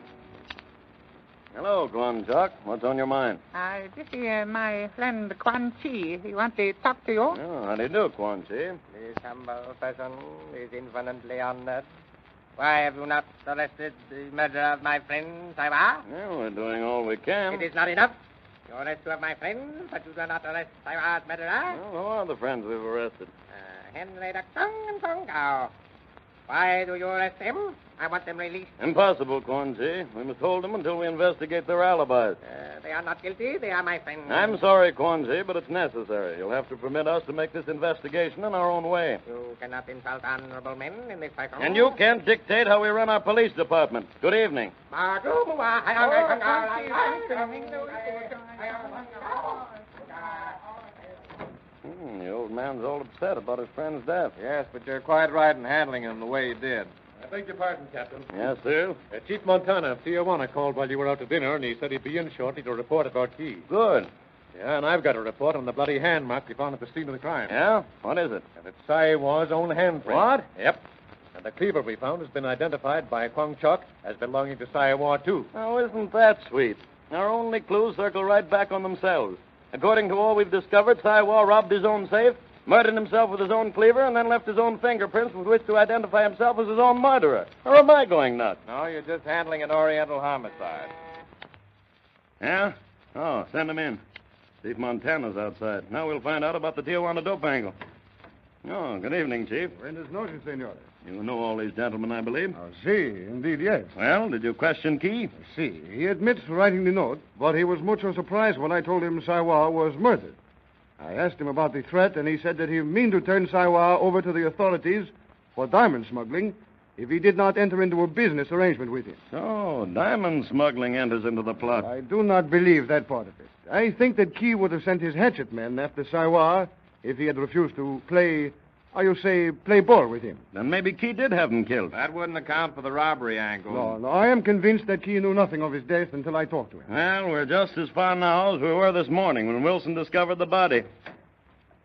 Hello, Quan Chok. What's on your mind? This is my friend Quan Chi. He wants to talk to you. Oh, how do you do, Quan Chi? This humble person is infinitely honored. Why have you not arrested the murderer of my friend, Saiwa? Yeah, we're doing all we can. It is not enough. You arrest two of my friends, but you do not arrest Saiwa's murderer. Well, who are the friends we've arrested? Henry Groucho and Puka. Why do you arrest them? I want them released. Impossible, Quan Chi. We must hold them until we investigate their alibis. They are not guilty. They are my friends. I'm sorry, Quan Chi, but it's necessary. You'll have to permit us to make this investigation in our own way. You cannot insult honorable men in this fashion. And you can't dictate how we run our police department. Good evening. The old man's all upset about his friend's death. Yes, but you're quite right in handling him the way you did. I beg your pardon, Captain. Yes, sir? Chief Montana of Tijuana called while you were out to dinner, and he said he'd be in shortly to report about Key. Good. Yeah, and I've got a report on the bloody hand mark they found at the scene of the crime. Yeah? What is it? And it's Saiwa's own handprint. What? Yep. And the cleaver we found has been identified by Quan Chok as belonging to Saiwa, too. Oh, isn't that sweet? Our only clues circle right back on themselves. According to all we've discovered, Saiwa robbed his own safe, murdered himself with his own cleaver, and then left his own fingerprints with which to identify himself as his own murderer. Or am I going nuts? No, you're just handling an Oriental homicide. Yeah? Oh, send him in. Chief Montana's outside. Now we'll find out about the Tijuana dope angle. Oh, good evening, Chief. Buenas noches, senor. You know all these gentlemen, I believe. Oh, si, indeed, yes. Well, did you question Key? Si. He admits to writing the note, but he was much surprised when I told him Saiwa was murdered. I asked him about the threat, and he said that he meant to turn Saiwa over to the authorities for diamond smuggling if he did not enter into a business arrangement with him. So, diamond smuggling enters into the plot. I do not believe that part of it. I think that Key would have sent his hatchet men after Saiwa if he had refused to play ball with him. Then maybe Key did have him killed. That wouldn't account for the robbery angle. No, I am convinced that Key knew nothing of his death until I talked to him. Well, we're just as far now as we were this morning when Wilson discovered the body.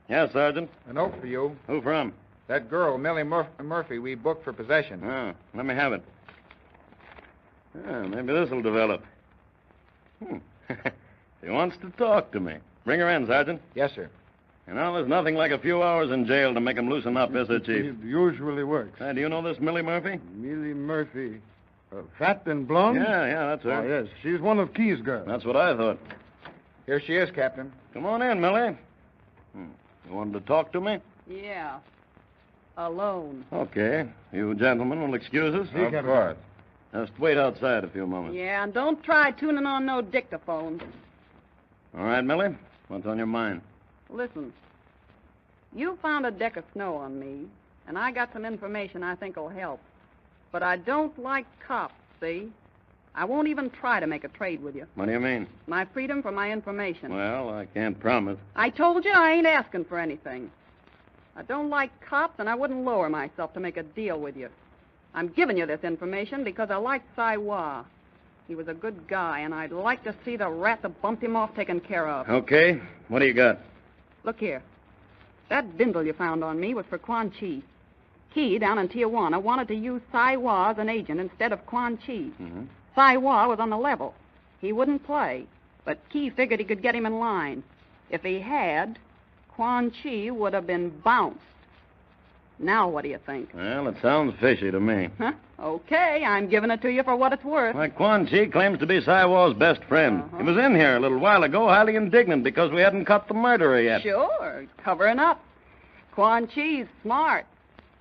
Yes, Sergeant? A note for you. Who from? That girl, Millie Murphy, we booked for possession. Oh, let me have it. Maybe this will develop. She wants to talk to me. Bring her in, Sergeant. Yes, sir. You know, there's nothing like a few hours in jail to make him loosen up, is it, Chief? It usually works. Do you know this Millie Murphy? Millie Murphy. Fat and blonde? Yeah, that's her. Oh, yes. She's one of Key's girls. That's what I thought. Here she is, Captain. Come on in, Millie. You wanted to talk to me? Yeah. Alone. Okay. You gentlemen will excuse us? Of course. Just wait outside a few moments. Yeah, and don't try tuning on no dictaphone. All right, Millie. What's on your mind? Listen, you found a deck of snow on me, and I got some information I think will help. But I don't like cops, see? I won't even try to make a trade with you. What do you mean? My freedom for my information. Well, I can't promise. I told you I ain't asking for anything. I don't like cops, and I wouldn't lower myself to make a deal with you. I'm giving you this information because I like Saiwa. He was a good guy, and I'd like to see the rat that bumped him off taken care of. Okay. What do you got? Look here. That bindle you found on me was for Quan Chi. Key, down in Tijuana, wanted to use Saiwa as an agent instead of Quan Chi. Mm-hmm. Saiwa was on the level. He wouldn't play, but Key figured he could get him in line. If he had, Quan Chi would have been bounced. Now what do you think? Well, it sounds fishy to me. Huh? Okay, I'm giving it to you for what it's worth. Why, Quan Chi claims to be Saiwa's best friend. He was in here a little while ago, highly indignant because we hadn't caught the murderer yet. Sure, covering up. Quan Chi's smart.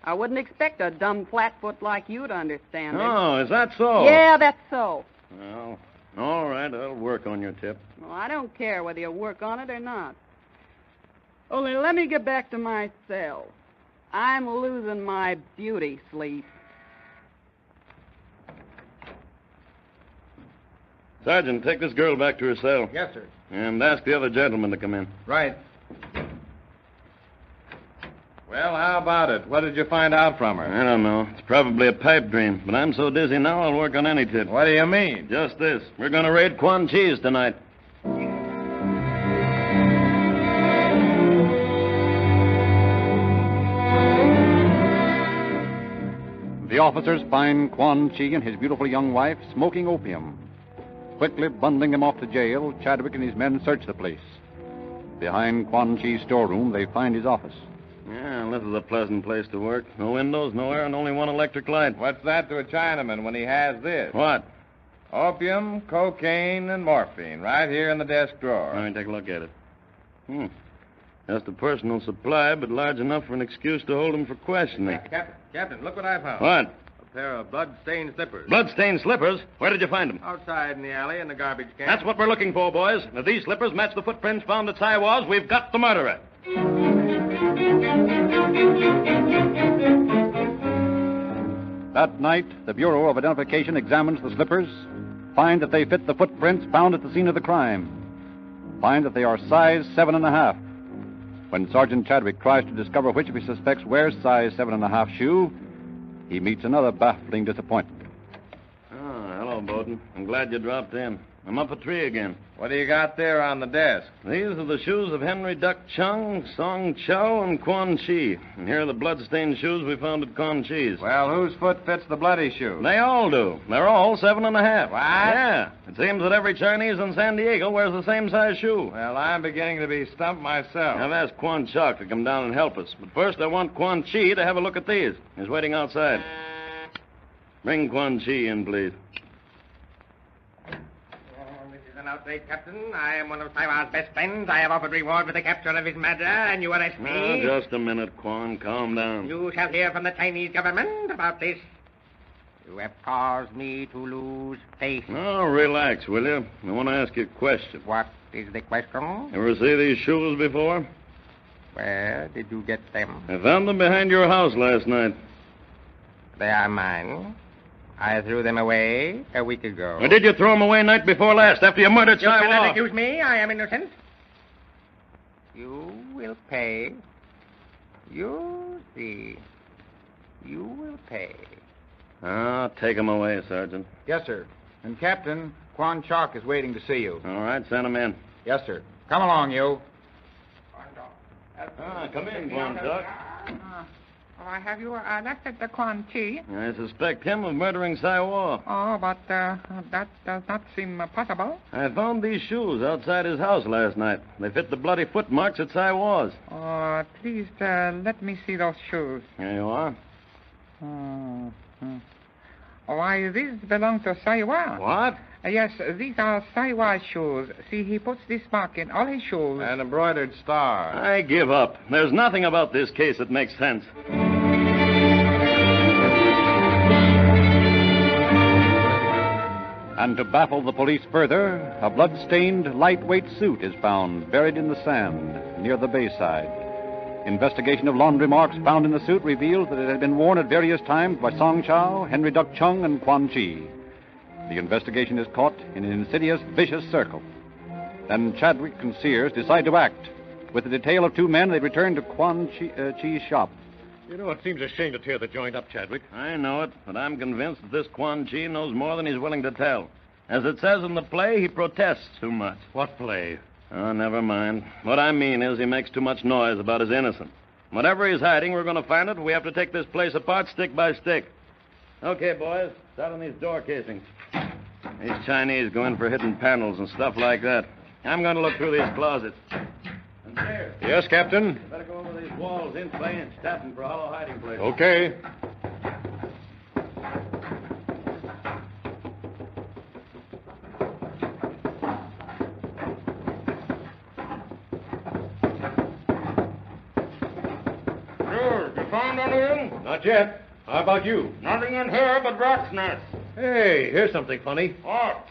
I wouldn't expect a dumb flatfoot like you to understand it. Oh, is that so? Yeah, that's so. Well, all right, I'll work on your tip. Well, I don't care whether you work on it or not. Only let me get back to my cell. I'm losing my beauty sleep. Sergeant, take this girl back to her cell. Yes, sir. And ask the other gentleman to come in. Right. Well, how about it? What did you find out from her? I don't know. It's probably a pipe dream, but I'm so dizzy now I'll work on any tip. What do you mean? Just this. We're going to raid Quan Chi's tonight. The officers find Quan Chi and his beautiful young wife smoking opium. Quickly bundling them off to jail, Chadwick and his men search the place. Behind Quan Chi's storeroom, they find his office. Yeah, this is a pleasant place to work. No windows, no air, and only one electric light. What's that to a Chinaman when he has this? What? Opium, cocaine, and morphine right here in the desk drawer. Let me take a look at it. Just a personal supply, but large enough for an excuse to hold him for questioning. Captain, look what I found. What? A pair of blood-stained slippers. Blood-stained slippers? Where did you find them? Outside in the alley in the garbage can. That's what we're looking for, boys. If these slippers match the footprints found at Saiwa's, we've got the murderer. That night, the Bureau of Identification examines the slippers, find that they fit the footprints found at the scene of the crime, find that they are size 7.5. When Sergeant Chadwick tries to discover which of his suspects wears size 7.5 shoe, he meets another baffling disappointment. Oh, hello, Bowden. I'm glad you dropped in. I'm up a tree again. What do you got there on the desk? These are the shoes of Henry Duck Chung, Song Chow, and Quan Chi. And here are the blood-stained shoes we found at Quan Chi's. Well, whose foot fits the bloody shoe? They all do. They're all 7.5. What? Yeah. It seems that every Chinese in San Diego wears the same size shoe. Well, I'm beginning to be stumped myself. I've asked Quan Chok to come down and help us. But first, I want Quan Chi to have a look at these. He's waiting outside. Bring Quan Chi in, please. An outrage, Captain. I am one of Saiwa's best friends. I have offered reward for the capture of his murderer, and you arrest me. Now, just a minute, Quan. Calm down. You shall hear from the Chinese government about this. You have caused me to lose faith. Oh, relax, will you? I want to ask you a question. What is the question? Ever see these shoes before? Where did you get them? I found them behind your house last night. They are mine. I threw them away a week ago. Or did you throw them away night before last, after you murdered You cannot Saiwa? accuse me. I am innocent. You will pay. You see. You will pay. Ah, take them away, Sergeant. Yes, sir. And, Captain, Quan Chok is waiting to see you. All right, send him in. Yes, sir. Come along, you. Come in, Quan Chok. Why have you arrested the Quan Chi? I suspect him of murdering Saiwa. Oh, but that does not seem possible. I found these shoes outside his house last night. They fit the bloody footmarks at Saiwa's. Oh, please let me see those shoes. Here you are. Why, these belong to Saiwa. What? Yes, these are Saiwa's shoes. See, he puts this mark in all his shoes. An embroidered star. I give up. There's nothing about this case that makes sense. And to baffle the police further, a blood-stained, lightweight suit is found buried in the sand near the bayside. Investigation of laundry marks found in the suit reveals that it had been worn at various times by Song Chow, Henry Duck Chung, and Quan Chi. The investigation is caught in an insidious, vicious circle. Then Chadwick and Sears decide to act. With the detail of two men, they return to Quan Chi's shop. You know, it seems a shame to tear the joint up, Chadwick. I know it, but I'm convinced that this Quan Chi knows more than he's willing to tell. As it says in the play, he protests too much. What play? Oh, never mind. What I mean is he makes too much noise about his innocence. Whatever he's hiding, we're going to find it. We have to take this place apart stick by stick. Okay, boys, start on these door casings. These Chinese go in for hidden panels and stuff like that. I'm going to look through these closets. There. Yes, Captain. Better go over these walls inch by inch, tapping for hollow hiding places. Okay. Sure, you found anything? Not yet. How about you? Nothing in here but rat's nests. Hey, here's something funny. What?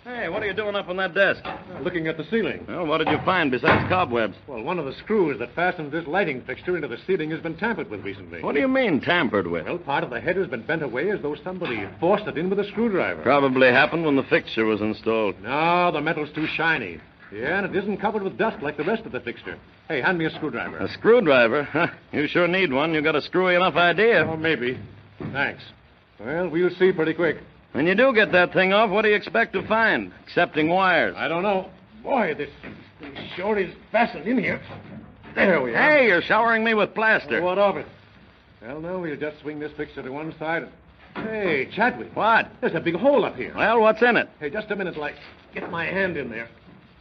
Hey, what are you doing up on that desk? Looking at the ceiling. Well, what did you find besides cobwebs? Well, one of the screws that fastens this lighting fixture into the ceiling has been tampered with recently. What do you mean, tampered with? Well, part of the head has been bent away as though somebody forced it in with a screwdriver. Probably happened when the fixture was installed. No, the metal's too shiny. Yeah, and it isn't covered with dust like the rest of the fixture. Hey, hand me a screwdriver. A screwdriver? Huh, you sure need one. You got a screwy enough idea. Oh, maybe. Thanks. Well, we'll see pretty quick. When you do get that thing off, what do you expect to find? Excepting wires. I don't know. Boy, this thing sure is fastened in here. There we are. Hey, you're showering me with plaster. What of it? Well, now we'll just swing this fixture to one side. Hey, Chadwick. What? There's a big hole up here. Well, what's in it? Hey, just a minute, like, get my hand in there.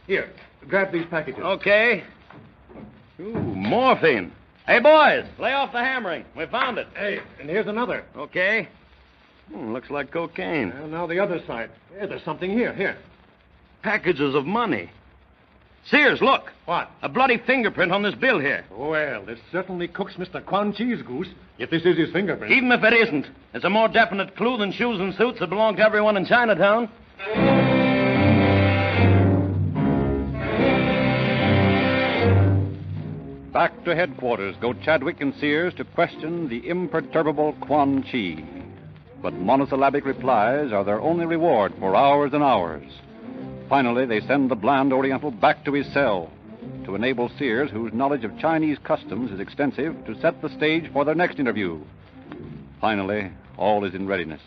Here, grab these packages. Okay. Ooh, morphine. Hey, boys, lay off the hammering. We found it. Hey, and here's another. Okay. Looks like cocaine. Well, now the other side. Yeah, there's something here. Here. Packages of money. Sears, look. What? A bloody fingerprint on this bill here. Well, this certainly cooks Mr. Quan Chi's goose, if this is his fingerprint. Even if it isn't, it's a more definite clue than shoes and suits that belong to everyone in Chinatown. Back to headquarters go Chadwick and Sears to question the imperturbable Quan Chi. But monosyllabic replies are their only reward for hours and hours. Finally, they send the bland Oriental back to his cell to enable Sears, whose knowledge of Chinese customs is extensive, to set the stage for their next interview. Finally, all is in readiness.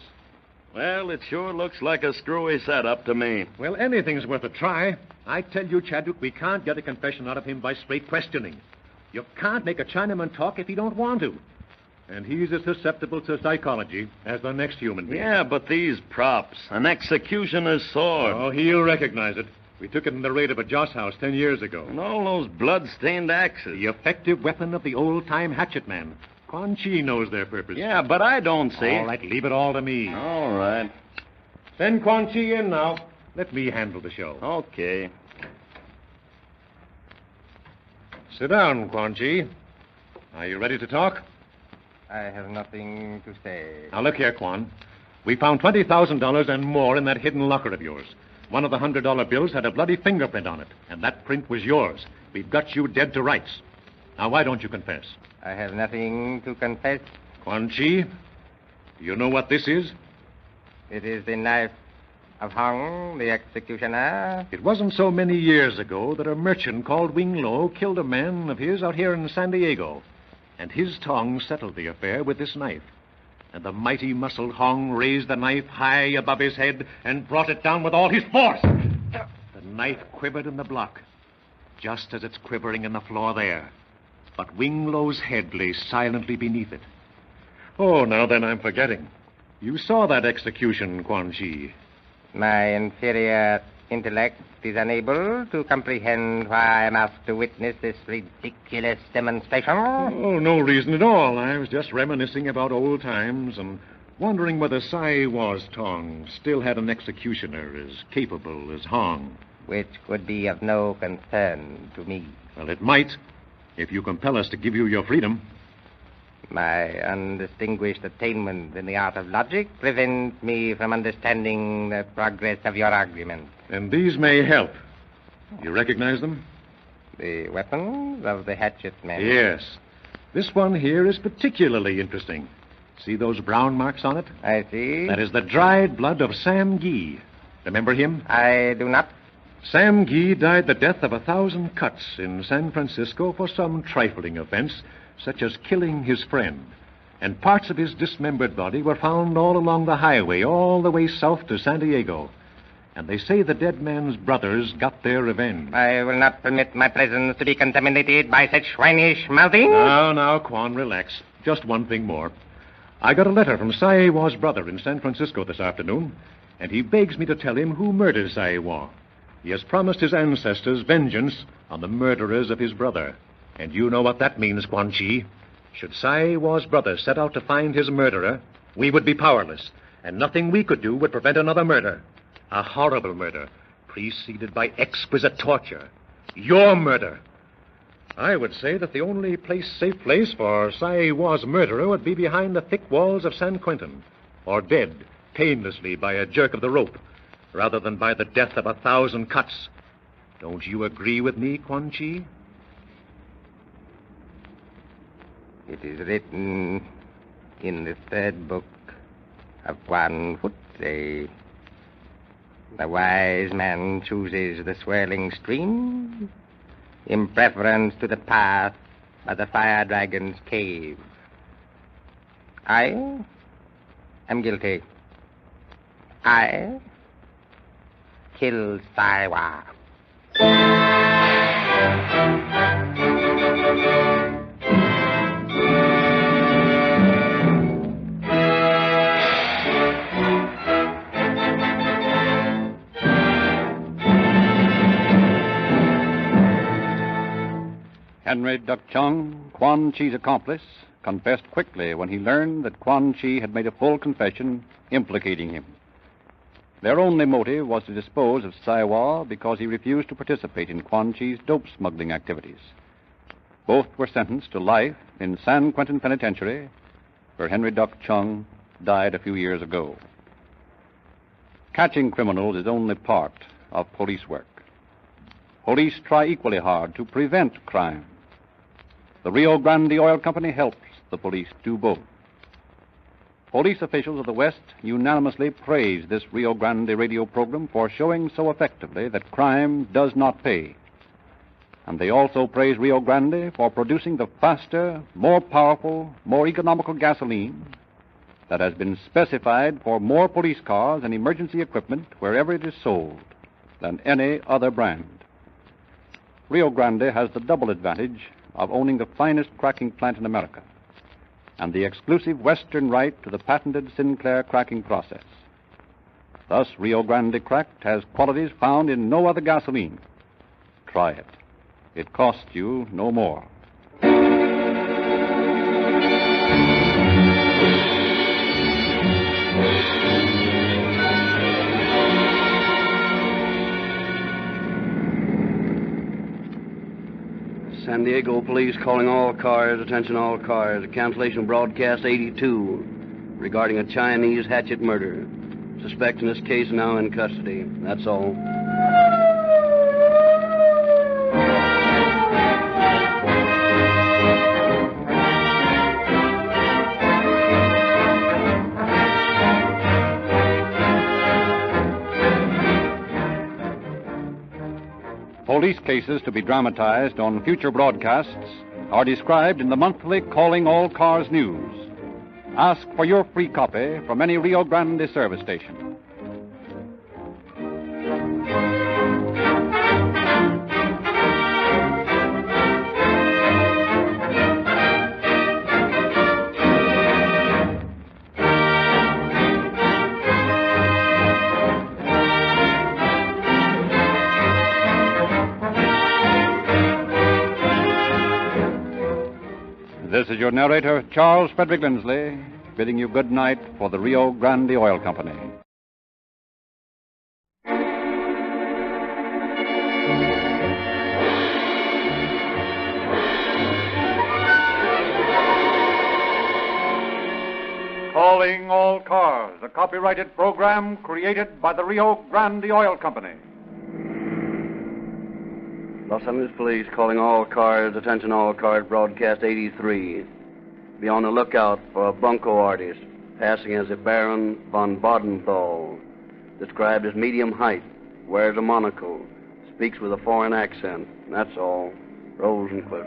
Well, it sure looks like a screwy setup to me. Well, anything's worth a try. I tell you, Chadwick, we can't get a confession out of him by straight questioning. You can't make a Chinaman talk if he don't want to. And he's as susceptible to psychology as the next human being. Yeah, but these props, an executioner's sword. Oh, he'll recognize it. We took it in the raid of a joss house 10 years ago. And all those blood-stained axes. The effective weapon of the old-time hatchet man. Quan Chi knows their purpose. Yeah, but I don't see. All right, leave it all to me. All right. Send Quan Chi in now. Let me handle the show. Okay. Sit down, Quan Chi. Are you ready to talk? I have nothing to say. Now, look here, Quan. We found $20,000 and more in that hidden locker of yours. One of the $100 bills had a bloody fingerprint on it, and that print was yours. We've got you dead to rights. Now, why don't you confess? I have nothing to confess. Quan Chi, do you know what this is? It is the knife of Hong, the executioner. It wasn't so many years ago that a merchant called Wing Lo killed a man of his out here in San Diego. And his tongue settled the affair with this knife. And the mighty muscled Hong raised the knife high above his head and brought it down with all his force. The knife quivered in the block, just as it's quivering in the floor there. But Wing Lo's head lay silently beneath it. Oh, now then, I'm forgetting. You saw that execution, Quan Chi. My inferior intellect is unable to comprehend why I'm asked to witness this ridiculous demonstration. Oh, no reason at all. I was just reminiscing about old times and wondering whether Sai Wa's Tong still had an executioner as capable as Hong. Which would be of no concern to me. Well, it might, if you compel us to give you your freedom. My undistinguished attainment in the art of logic prevents me from understanding the progress of your argument. And these may help. You recognize them? The weapons of the hatchet man? Yes. This one here is particularly interesting. See those brown marks on it? I see. That is the dried blood of Sam Gee. Remember him? I do not. Sam Gee died the death of 1,000 cuts in San Francisco for some trifling offense, such as killing his friend. And parts of his dismembered body were found all along the highway, all the way south to San Diego. And they say the dead man's brothers got their revenge. I will not permit my presence to be contaminated by such swinish mouthing. Now, Quan, relax. Just one thing more. I got a letter from Sai Wa's brother in San Francisco this afternoon, and he begs me to tell him who murdered Sai Wa. He has promised his ancestors vengeance on the murderers of his brother. And you know what that means, Quan Chi. Should Sai Wa's brother set out to find his murderer, we would be powerless, and nothing we could do would prevent another murder. A horrible murder, preceded by exquisite torture. Your murder. I would say that the only safe place for Sai Wa's murderer would be behind the thick walls of San Quentin, or dead painlessly by a jerk of the rope, rather than by the death of 1,000 cuts. Don't you agree with me, Quan Chi? It is written in the third book of Quan Futse. The wise man chooses the swirling stream in preference to the path by the fire dragon's cave. I am guilty. I killed Sai Wa. Henry Duck Chung, Quan Chi's accomplice, confessed quickly when he learned that Quan Chi had made a full confession implicating him. Their only motive was to dispose of Sai Wa because he refused to participate in Quan Chi's dope smuggling activities. Both were sentenced to life in San Quentin Penitentiary, where Henry Duck Chung died a few years ago. Catching criminals is only part of police work. Police try equally hard to prevent crime. The Rio Grande Oil Company helps the police do both. Police officials of the West unanimously praise this Rio Grande radio program for showing so effectively that crime does not pay. And they also praise Rio Grande for producing the faster, more powerful, more economical gasoline that has been specified for more police cars and emergency equipment wherever it is sold than any other brand. Rio Grande has the double advantage of owning the finest cracking plant in America and the exclusive Western right to the patented Sinclair cracking process. Thus, Rio Grande Cracked has qualities found in no other gasoline. Try it. It costs you no more. San Diego police calling all cars, attention all cars. Cancellation broadcast 82 regarding a Chinese hatchet murder. Suspect in this case now in custody. That's all. Police cases to be dramatized on future broadcasts are described in the monthly Calling All Cars News. Ask for your free copy from any Rio Grande service station. This is your narrator, Charles Frederick Lindsley, bidding you good night for the Rio Grande Oil Company. Calling All Cars, a copyrighted program created by the Rio Grande Oil Company. Los Angeles Police calling all cars, attention all cars, broadcast 83. Be on the lookout for a bunco artist passing as a Baron von Bodenthal, described as medium height, wears a monocle, speaks with a foreign accent. That's all. Rosencliff.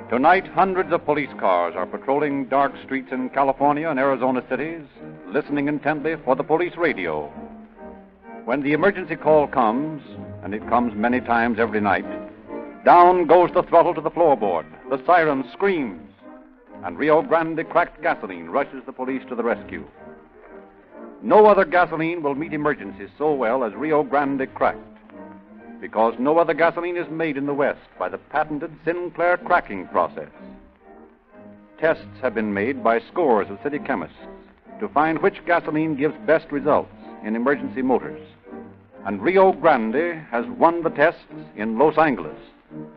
Tonight, hundreds of police cars are patrolling dark streets in California and Arizona cities, listening intently for the police radio. When the emergency call comes, and it comes many times every night, down goes the throttle to the floorboard. the siren screams, and Rio Grande cracked gasoline rushes the police to the rescue. No other gasoline will meet emergencies so well as Rio Grande cracked, because no other gasoline is made in the West by the patented Sinclair cracking process. Tests have been made by scores of city chemists to find which gasoline gives best results in emergency motors. And Rio Grande has won the tests in Los Angeles,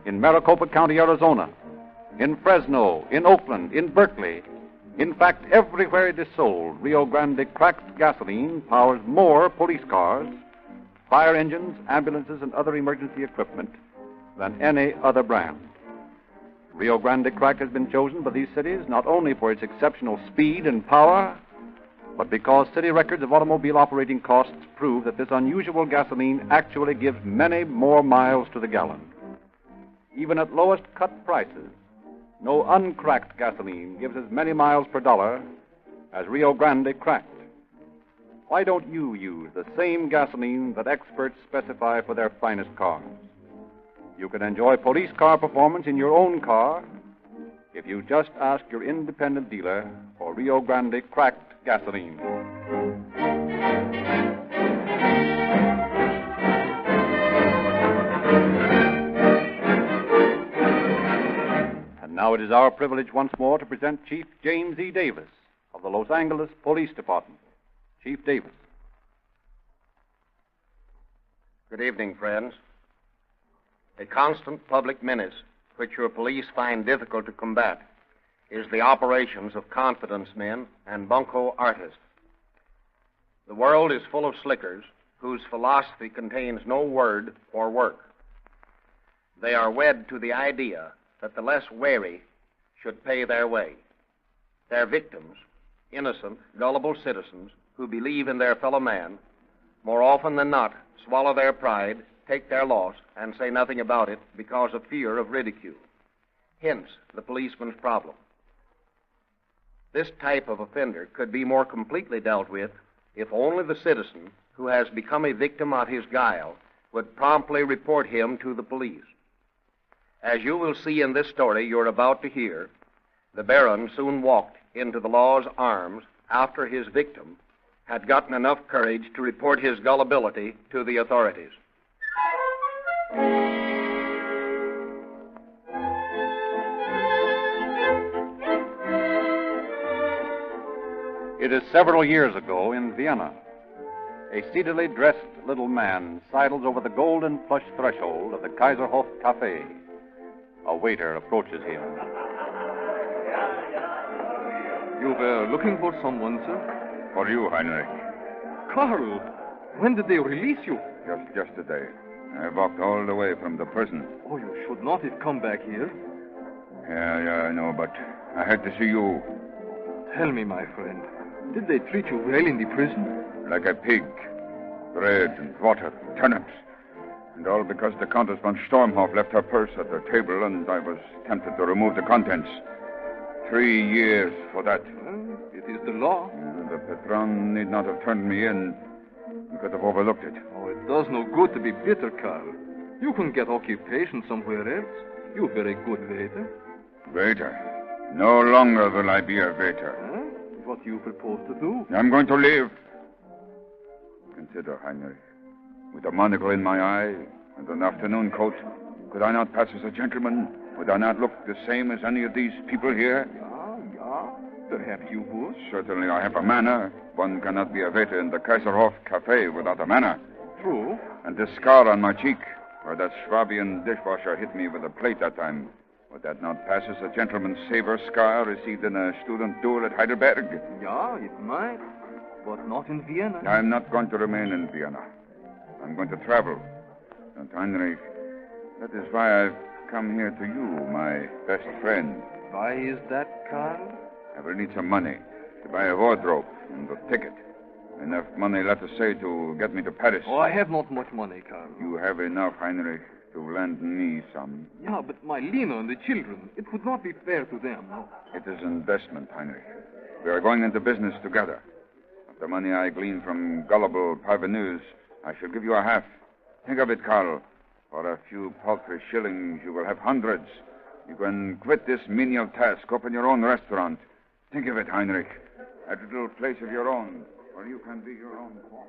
in Maricopa County, Arizona, in Fresno, in Oakland, in Berkeley. In fact, everywhere it is sold, Rio Grande cracked gasoline powers more police cars, fire engines, ambulances, and other emergency equipment than any other brand. Rio Grande crack has been chosen by these cities not only for its exceptional speed and power, but because city records of automobile operating costs prove that this unusual gasoline actually gives many more miles to the gallon. Even at lowest cut prices, no uncracked gasoline gives as many miles per dollar as Rio Grande cracked. Why don't you use the same gasoline that experts specify for their finest cars? You can enjoy police car performance in your own car if you just ask your independent dealer for Rio Grande cracked gasoline. And now it is our privilege once more to present Chief James E. Davis of the Los Angeles Police Department. Chief Davis. Good evening, friends. A constant public menace which your police find difficult to combat is the operations of confidence men and bunco artists. The world is full of slickers whose philosophy contains no word or work. They are wed to the idea that the less wary should pay their way. Their victims, innocent, gullible citizens who believe in their fellow man, more often than not swallow their pride, take their loss, and say nothing about it because of fear of ridicule. Hence, the policeman's problem. This type of offender could be more completely dealt with if only the citizen who has become a victim of his guile would promptly report him to the police. As you will see in this story you're about to hear, the Baron soon walked into the law's arms after his victim had gotten enough courage to report his gullibility to the authorities. It is several years ago in Vienna. A seedily dressed little man sidles over the golden plush threshold of the Kaiserhof Cafe. A waiter approaches him. You were looking for someone, sir? For you, Heinrich. Karl, when did they release you? Just yesterday. I walked all the way from the prison. Oh, you should not have come back here. Yeah, I know, but I had to see you. Tell me, my friend, did they treat you well in the prison? Like a pig. Bread and water, turnips. And all because the Countess von Stormhoff left her purse at the table and I was tempted to remove the contents. 3 years for that. It is the law. The patron need not have turned me in. You could have overlooked it. Oh, it does no good to be bitter, Karl. You can get occupation somewhere else. You're a very good waiter. Waiter? No longer will I be a waiter. Huh? What do you propose to do? I'm going to leave. Consider, Heinrich. With a monocle in my eye and an afternoon coat, could I not pass as a gentleman? Would I not look the same as any of these people here? Yeah. Perhaps you would. Certainly I have a manner. One cannot be a waiter in the Kaiserhof Cafe without a manner. True. And this scar on my cheek, where that Swabian dishwasher hit me with a plate that time, would that not pass as a gentleman's saber scar received in a student duel at Heidelberg? Yeah, it might. But not in Vienna. I'm not going to remain in Vienna. I'm going to travel. And Heinrich, that is why I've come here to you, my best friend. Why is that, Karl? I will need some money to buy a wardrobe and a ticket. Enough money, let us say, to get me to Paris. Oh, I have not much money, Karl. You have enough, Heinrich, to lend me some. Yeah, but my Lena and the children, it would not be fair to them. It is investment, Heinrich. We are going into business together. Of the money I glean from gullible parvenus, I shall give you a half. Think of it, Karl. For a few paltry shillings, you will have hundreds. You can quit this menial task, open your own restaurant. Think of it, Heinrich. A little place of your own, where you can be your own boss.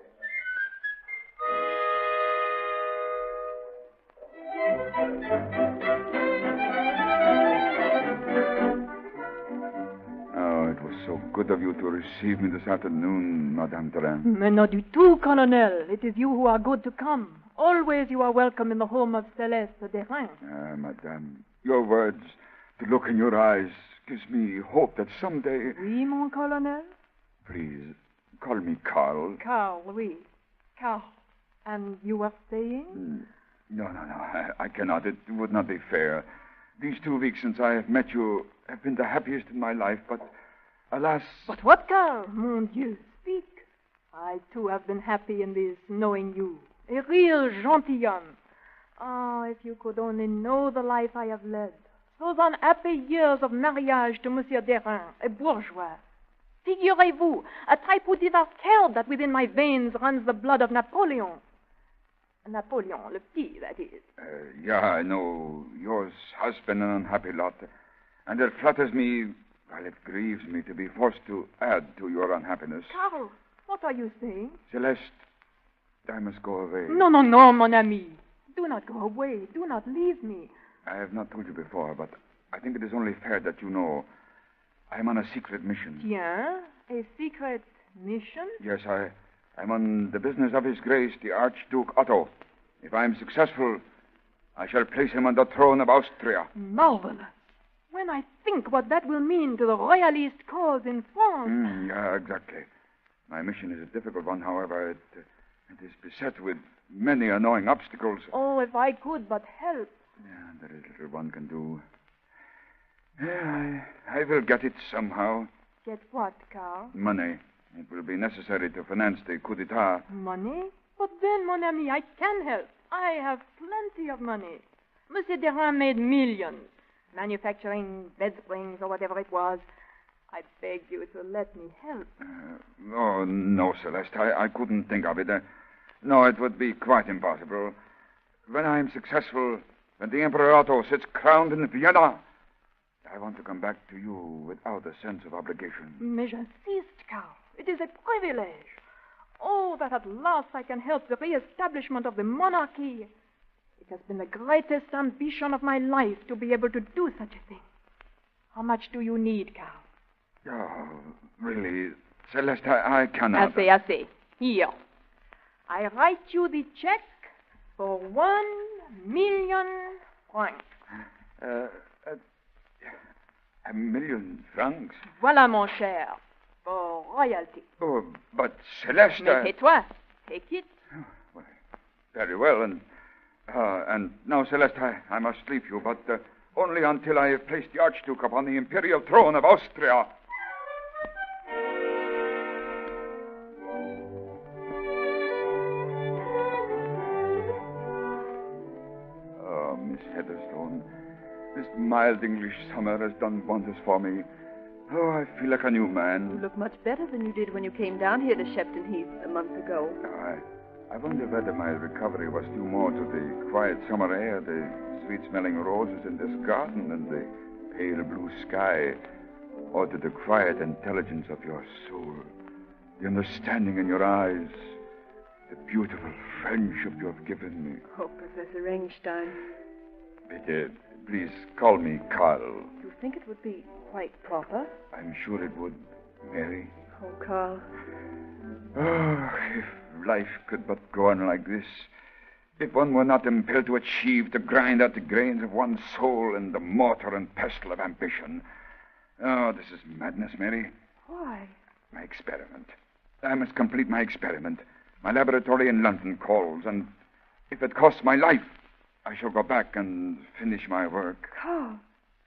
Oh, it was so good of you to receive me this afternoon, Madame Terrain. Mais not du tout, Colonel. It is you who are good to come. Always you are welcome in the home of Céleste Derain. Madame, your words, the look in your eyes, gives me hope that someday... Oui, mon colonel? Please, call me Carl. Carl, oui. Carl. And you were saying? No. I cannot. It would not be fair. These 2 weeks since I have met you have been the happiest in my life, but alas... But what, Carl? Mon Dieu, speak. I, too, have been happy in this, knowing you. A real gentilhomme. Ah, if you could only know the life I have led. Those unhappy years of marriage to Monsieur Derain, a bourgeois. Figurez-vous, a type who did not care that within my veins runs the blood of Napoleon. Napoleon, le petit, that is. Yeah, I know. Yours has been an unhappy lot. And it flatters me, while it grieves me to be forced to add to your unhappiness. Carl, what are you saying? Celeste, I must go away. No, mon ami. Do not go away. Do not leave me. I have not told you before, but I think it is only fair that you know I am on a secret mission. Tiens, a secret mission? Yes, I'm on the business of His Grace, the Archduke Otto. If I am successful, I shall place him on the throne of Austria. Marvelous. When I think what that will mean to the royalist cause in France. Yeah, exactly. My mission is a difficult one, however. It is beset with many annoying obstacles. Oh, if I could but help. Yeah, there is little one can do. Yeah, I will get it somehow. Get what, Carl? Money. It will be necessary to finance the coup d'etat. Money? But then, mon ami, I can help. I have plenty of money. Monsieur Derain made millions, manufacturing bed springs or whatever it was. I beg you to let me help. Oh, no, Celeste. I couldn't think of it. No, it would be quite impossible. When I am successful, when the Emperor Otto sits crowned in Vienna, I want to come back to you without a sense of obligation. Mais j'insiste, Carl. It is a privilege. Oh, that at last I can help the re-establishment of the monarchy. It has been the greatest ambition of my life to be able to do such a thing. How much do you need, Carl? Oh, really, Celeste, I cannot. Assez. Here. I write you the check for 1,000,000 francs. 1,000,000 francs? Voilà, mon cher, for royalty. Oh, but Celeste... Mais tais-toi. Take it. Well, very well, and now, Celeste, I must leave you, but only until I have placed the Archduke upon the imperial throne of Austria. Oh, Miss Heatherstone, this mild English summer has done wonders for me. Oh, I feel like a new man. You look much better than you did when you came down here to Shepton Heath a month ago. I wonder whether my recovery was due more to the quiet summer air, the sweet-smelling roses in this garden, and the pale blue sky, or to the quiet intelligence of your soul, the understanding in your eyes, the beautiful friendship you have given me. Oh, Professor Engstein. Bitte, please call me Carl. Do you think it would be quite proper? I'm sure it would, Mary. Oh, Carl. Oh, if life could but go on like this. If one were not impelled to achieve, to grind out the grains of one's soul in the mortar and pestle of ambition. Oh, this is madness, Mary. Why? My experiment. I must complete my experiment. My laboratory in London calls, and if it costs my life, I shall go back and finish my work. Carl,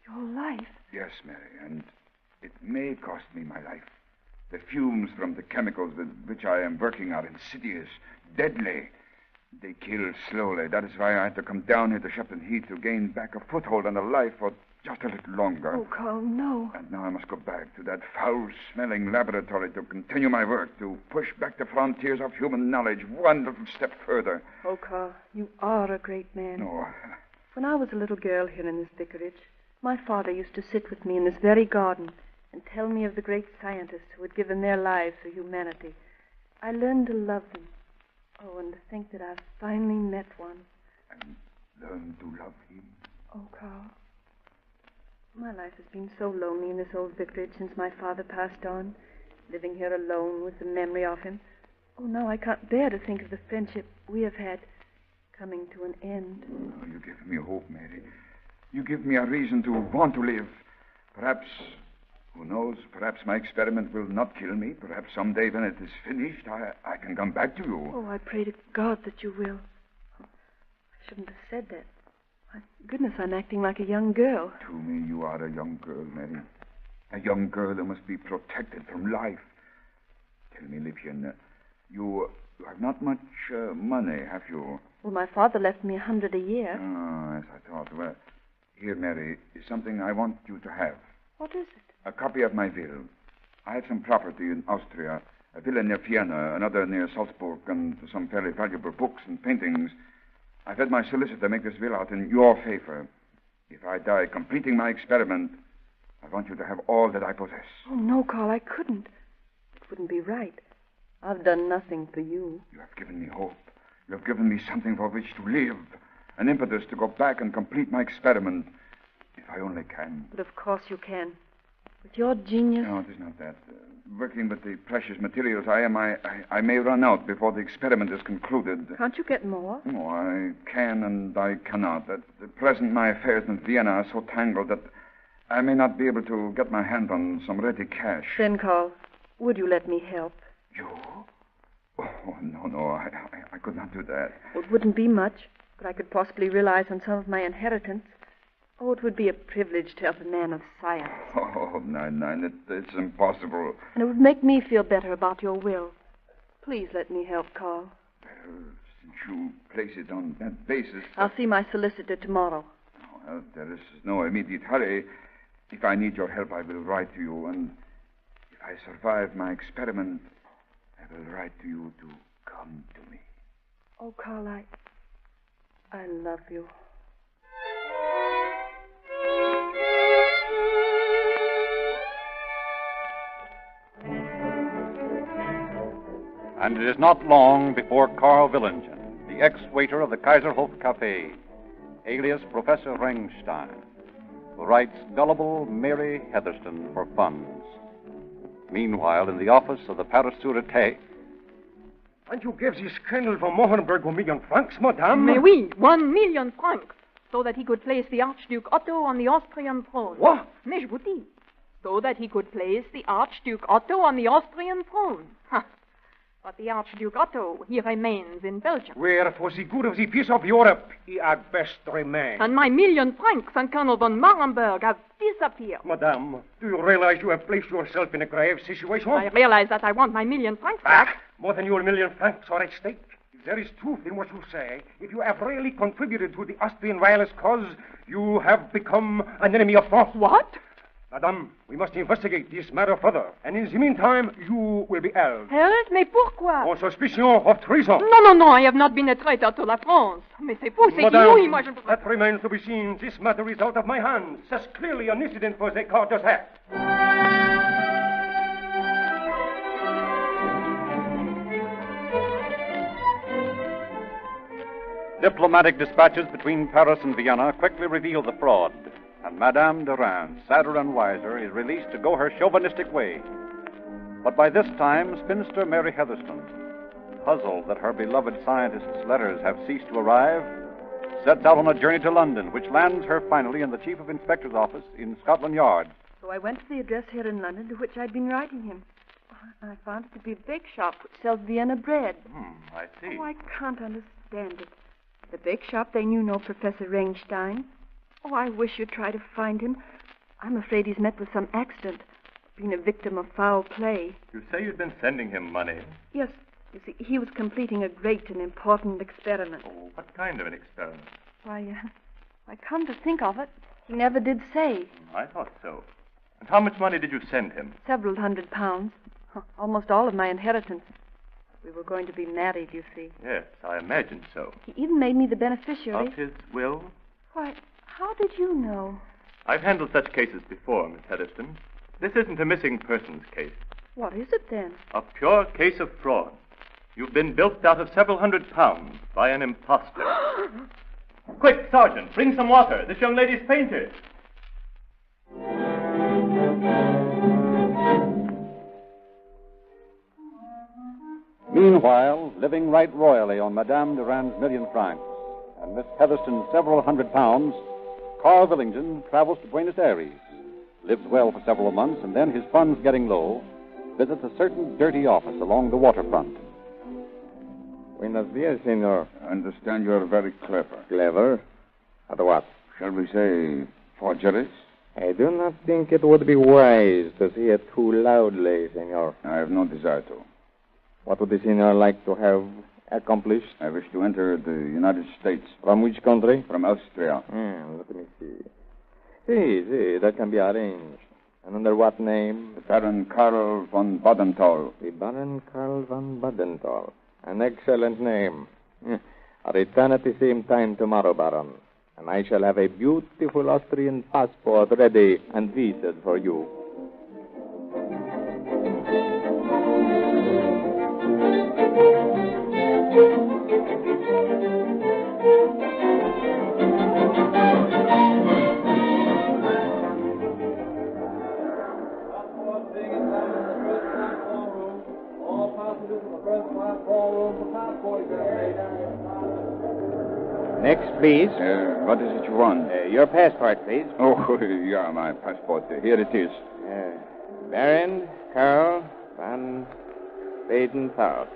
your life? Yes, Mary, and it may cost me my life. The fumes from the chemicals with which I am working are insidious, deadly. They kill slowly. That is why I had to come down here to Shepton Heath to gain back a foothold on a life for just a little longer. Oh, Carl, no. And now I must go back to that foul-smelling laboratory to continue my work, to push back the frontiers of human knowledge one little step further. Oh, Carl, you are a great man. No. When I was a little girl here in this vicarage, My father used to sit with me in this very garden and tell me of the great scientists who had given their lives for humanity. I learned to love them. Oh, and to think that I've finally met one. And learned to love him. Oh, Carl. My life has been so lonely in this old vicarage since my father passed on, living here alone with the memory of him. Oh, now I can't bear to think of the friendship we have had coming to an end. Oh, you give me hope, Mary. You give me a reason to want to live. Perhaps, who knows, perhaps my experiment will not kill me. Perhaps someday when it is finished, I can come back to you. Oh, I pray to God that you will. Oh, I shouldn't have said that. My goodness, I'm acting like a young girl. To me, you are a young girl, Mary. A young girl who must be protected from life. Tell me, Liebchen, you have not much money, have you? Well, my father left me $100 a year. Oh, as I thought. Well, here, Mary, is something I want you to have. What is it? A copy of my will. I have some property in Austria, a villa near Vienna, another near Salzburg, and some very valuable books and paintings. I've had my solicitor make this will out in your favor. If I die completing my experiment, I want you to have all that I possess. Oh, no, Carl, I couldn't. It wouldn't be right. I've done nothing for you. You have given me hope. You have given me something for which to live. An impetus to go back and complete my experiment. If I only can. But of course you can. With your genius... No, it is not that. Working with the precious materials I may run out before the experiment is concluded. Can't you get more? No, I can and I cannot. At the present, my affairs in Vienna are so tangled that I may not be able to get my hand on some ready cash. Then, Carl, would you let me help? You? Oh, no, I could not do that. Well, it wouldn't be much, but I could possibly realize on some of my inheritance. Oh, it would be a privilege to help a man of science. Oh, no, it's impossible. And it would make me feel better about your will. Please let me help, Carl. Well, since you place it on that basis... I'll see my solicitor tomorrow. Well, there is no immediate hurry. If I need your help, I will write to you. And if I survive my experiment, I will write to you to come to me. Oh, Carl, I love you. And it is not long before Carl Willingen, the ex-waiter of the Kaiserhof Cafe, alias Professor Ringstein, who writes gullible Mary Heatherston for funds. Meanwhile, in the office of the Paris Sûreté... And you gave this Colonel von Mohenberg 1 million francs, madame? Mais oui, 1 million francs, so that he could place the Archduke Otto on the Austrian throne. What? Mais je vous dis, so that he could place the Archduke Otto on the Austrian throne. Ha. But the Archduke Otto, he remains in Belgium. Where, for the good of the peace of Europe, he had best remain. And my 1 million francs and Colonel von Mohenberg have disappeared. Madame, do you realize you have placed yourself in a grave situation? I realize that I want my 1 million francs back. More than your 1 million francs are at stake. If there is truth in what you say, if you have really contributed to the Austrian wireless cause, you have become an enemy of France. What? Madame, we must investigate this matter further. And in the meantime, you will be held. Held? Mais pourquoi? On suspicion of treason. Non, I have not been a traitor to la France. Mais c'est faux, c'est inouï, moi je... That remains to be seen. This matter is out of my hands. That's clearly an incident for the Corps d'Attack. Diplomatic dispatches between Paris and Vienna quickly reveal the fraud, and Madame de Reims, sadder and wiser, is released to go her chauvinistic way. But by this time, spinster Mary Heatherston, puzzled that her beloved scientist's letters have ceased to arrive, sets out on a journey to London, which lands her finally in the Chief of Inspector's office in Scotland Yard. So I went to the address here in London to which I'd been writing him. I found it to be a bake shop which sells Vienna bread. I see. Oh, I can't understand it. The bake shop, they knew no Professor Ringstein. Oh, I wish you'd try to find him. I'm afraid he's met with some accident, been a victim of foul play. You say you've been sending him money. Yes. You see, he was completing a great and important experiment. Oh, what kind of an experiment? Why, I come to think of it, he never did say. I thought so. And how much money did you send him? Several £100. Almost all of my inheritance. We were going to be married, you see. Yes, I imagined so. He even made me the beneficiary. Of his will? Why, how did you know? I've handled such cases before, Miss Heatherstone. This isn't a missing persons case. What is it then? A pure case of fraud. You've been bilked out of several £100 by an imposter. Quick, Sergeant, bring some water. This young lady's fainted. Meanwhile, living right royally on Madame Durand's £1,000,000 and Miss Heatherstone's several £100, Carl Billington travels to Buenos Aires, lives well for several months, and then, his funds getting low, visits a certain dirty office along the waterfront. Buenos dias, senor. I understand you're very clever. Clever? At what? Shall we say forgeries? I do not think it would be wise to say it too loudly, senor. I have no desire to. What would the senor like to have accomplished? I wish to enter the United States. From which country? From Austria. Let me see. See, that can be arranged. And under what name? The Baron Karl von Badenthal. The Baron Karl von Badenthal. An excellent name. I'll return at the same time tomorrow, Baron. And I shall have a beautiful Austrian passport ready and visas for you. Next, please. What is it you want? Your passport, please. Oh, yeah, my passport. Here it is. Baron Karl von Badenthal.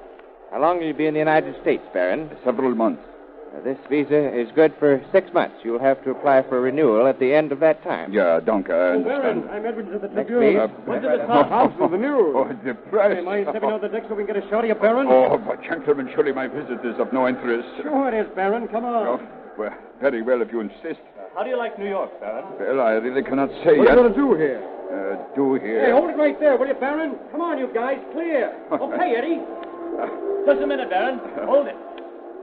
How long will you be in the United States, Baron? Several months. This visa is good for 6 months. You'll have to apply for renewal at the end of that time. Yeah, Donka, I understand. Baron, I'm Edwards of the Next, Tribune. please. Went to the top house of the news. Oh, the press. Hey, mind stepping out the deck so we can get a shot of you, Baron? Oh, but gentlemen, surely my visit is of no interest. Sure it is, Baron. Come on. Oh, well, very well if you insist. How do you like New York, Baron? Well, I really cannot say What yet. are you going to do here? Do here. Hey, hold it right there, will you, Baron? Come on, you guys. Clear. Okay, Eddie. Just a minute, Baron. Hold it.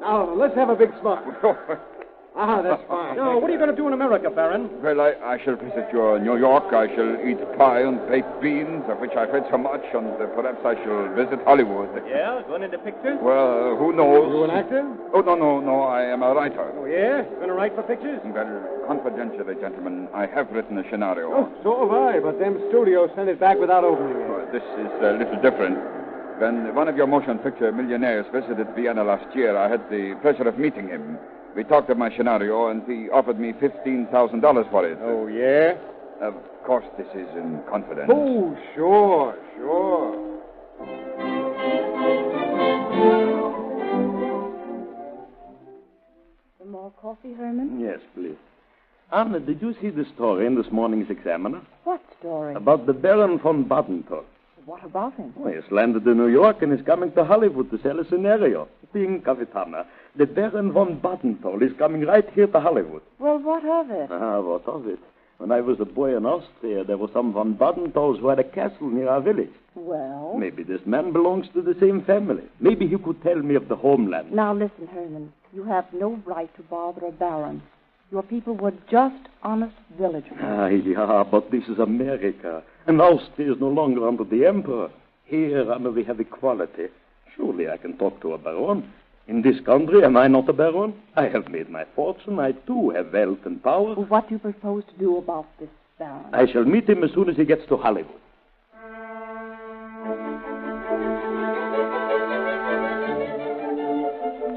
Now, let's have a big smoke. That's fine. Now, what are you going to do in America, Baron? Well, I shall visit your New York. I shall eat pie and baked beans, of which I've read so much, and perhaps I shall visit Hollywood. Yeah, going into pictures? Well, who knows? You an actor? Oh, no, I am a writer. Oh, yeah? You going to write for pictures? Well, confidentially, gentlemen, I have written a scenario. Oh, so have I, but them studios sent it back without opening it. This is a little different. When one of your motion picture millionaires visited Vienna last year, I had the pleasure of meeting him. We talked of my scenario, and he offered me $15,000 for it. Oh, yeah? Of course, this is in confidence. Oh, sure. Some more coffee, Herman? Yes, please. Anna, did you see the story in this morning's Examiner? What story? About the Baron von Badenthal. What about him? Oh, he's landed in New York and is coming to Hollywood to sell a scenario. Think of it, Anna. The Baron von Badenthal is coming right here to Hollywood. Well, what of it? What of it? When I was a boy in Austria, there were some von Badenthals who had a castle near our village. Well? Maybe this man belongs to the same family. Maybe he could tell me of the homeland. Now, listen, Herman. You have no right to bother a baron. Your people were just honest villagers. Yeah, but this is America. And Austria is no longer under the emperor. Here, Anna, we have equality. Surely I can talk to a baron. In this country, am I not a baron? I have made my fortune. I, too, have wealth and power. Well, what do you propose to do about this baron? I shall meet him as soon as he gets to Hollywood.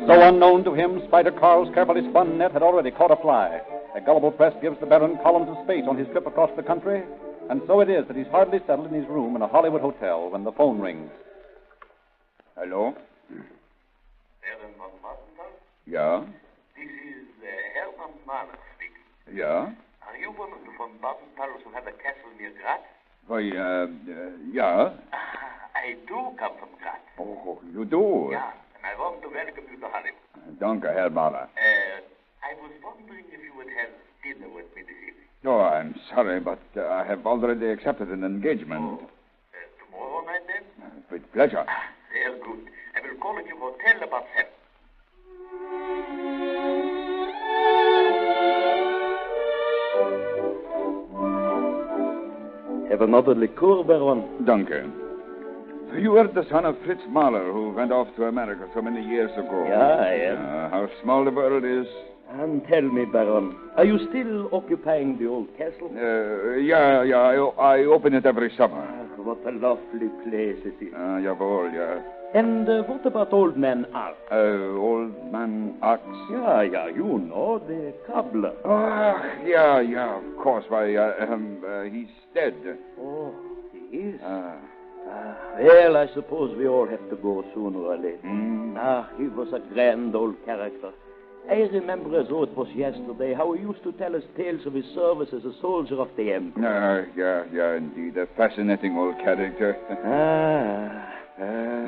So unknown to him, Spider Carl's carefully spun net had already caught a fly. A gullible press gives the Baron columns of space on his trip across the country, and so it is that he's hardly settled in his room in a Hollywood hotel when the phone rings. Hello? Baron von Badenthal? Yeah? This is Hermann Mahler speaking. Yeah? Are you one of the von Badenthals who have a castle near Graz? Why, yeah? I do come from Graz. Oh, you do? Yeah, and I want to welcome you to Hollywood. Danke, Herr Mahler. I was wondering if you would have dinner with me this evening. Oh, I'm sorry, but I have already accepted an engagement. Tomorrow night, then? With pleasure. Very good. I will call at your hotel about 7. Have another liqueur, Baron? Danke. You were the son of Fritz Mahler, who went off to America so many years ago. Yeah, I am. How small the world is. And tell me, Baron, are you still occupying the old castle? Yeah, I open it every summer. What a lovely place it is. Jawohl, yeah. And what about Old Man Arx? Old Man Arx? Yeah, you know, the cobbler. Yeah, of course. Why, he's dead. Oh, he is? Well, I suppose we all have to go sooner or later. He was a grand old character. I remember as though it was yesterday how he used to tell us tales of his service as a soldier of the Empire. Yeah, indeed. A fascinating old character.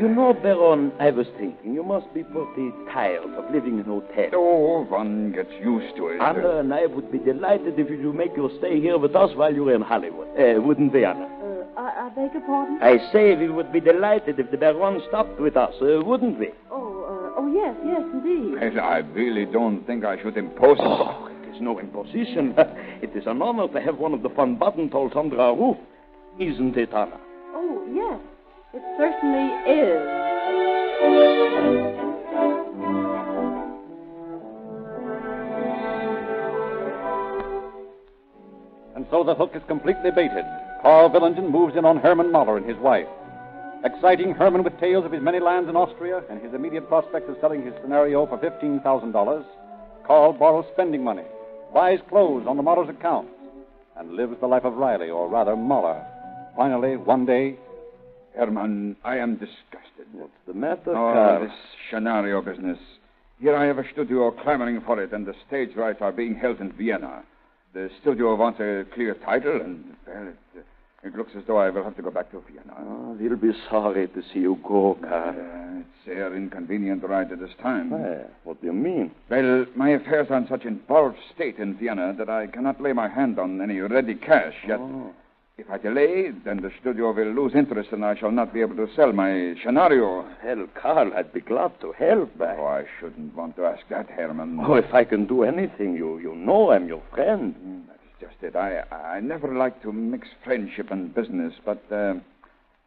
You know, Baron, I was thinking you must be pretty tired of living in hotels. Oh, one gets used to it. Anna and I would be delighted if you make your stay here with us while you're in Hollywood. Wouldn't we, Anna? I beg your pardon? I say we would be delighted if the Baron stopped with us, wouldn't we? Yes, indeed. Well, I really don't think I should impose... Oh, it is no imposition. It is an honor to have one of the von Badentals under our roof. Isn't it, Anna? Oh, yes. It certainly is. And so the hook is completely baited. Carl Villingen moves in on Herman Mahler and his wife. Exciting Herman with tales of his many lands in Austria and his immediate prospect of selling his scenario for $15,000, Carl borrows spending money, buys clothes on the Mahler's account, and lives the life of Riley, or rather Mahler. Finally, one day... Herman, I am disgusted. What's the matter, Carl? This scenario business. Here I have a studio clamoring for it, and the stage rights are being held in Vienna. The studio wants a clear title, and, well, it looks as though I will have to go back to Vienna. We'll be sorry to see you go, Carl. It's an inconvenient ride at this time. What do you mean? Well, my affairs are in such involved state in Vienna that I cannot lay my hand on any ready cash yet. If I delay, then the studio will lose interest and I shall not be able to sell my scenario. Hell, Carl, I'd be glad to help. I shouldn't want to ask that, Herman. Oh, if I can do anything, you know I'm your friend. That's just it. I never like to mix friendship and business, but,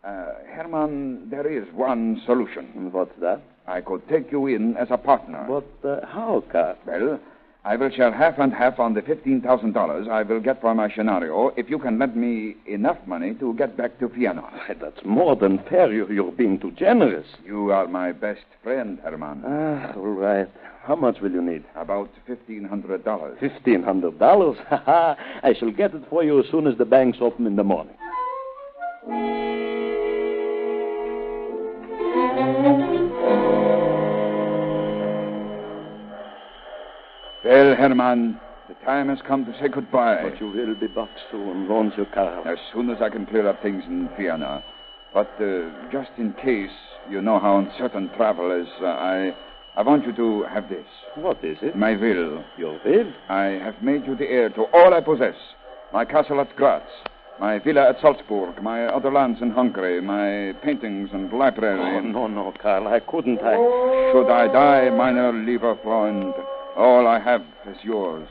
Herman, there is one solution. What's that? I could take you in as a partner. But how, Carl? Well, I will share half and half on the $15,000 I will get for my scenario if you can lend me enough money to get back to Vienna. That's more than fair. You're being too generous. You are my best friend, Herman. All right. How much will you need? About $1,500. $1,500? I shall get it for you as soon as the banks open in the morning. Well, Herman, the time has come to say goodbye. But you will be back soon, won't you, Carl? As soon as I can clear up things in Vienna. But just in case, you know how uncertain travel is, I want you to have this. What is it? My will. Your will? I have made you the heir to all I possess. My castle at Graz, my villa at Salzburg, my other lands in Hungary, my paintings and library. Oh, no, Carl, I couldn't. Should I die, meine lieber Freund, all I have is yours.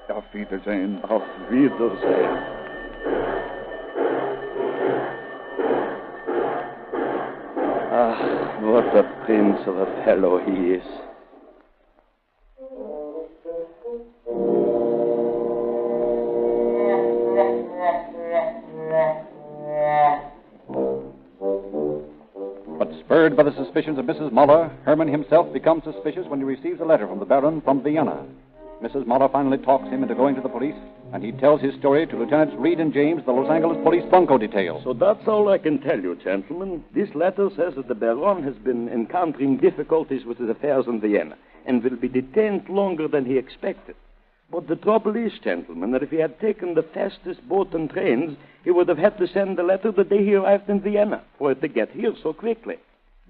Auf Wiedersehen. Auf Wiedersehen. What a prince of a fellow he is. But spurred by the suspicions of Mrs. Mahler, Herman himself becomes suspicious when he receives a letter from the Baron from Vienna. Mrs. Mahler finally talks him into going to the police, and he tells his story to Lieutenants Reed and James, the Los Angeles Police Bunco Detail. So that's all I can tell you, gentlemen. This letter says that the Baron has been encountering difficulties with his affairs in Vienna and will be detained longer than he expected. But the trouble is, gentlemen, that if he had taken the fastest boat and trains, he would have had to send the letter the day he arrived in Vienna for it to get here so quickly.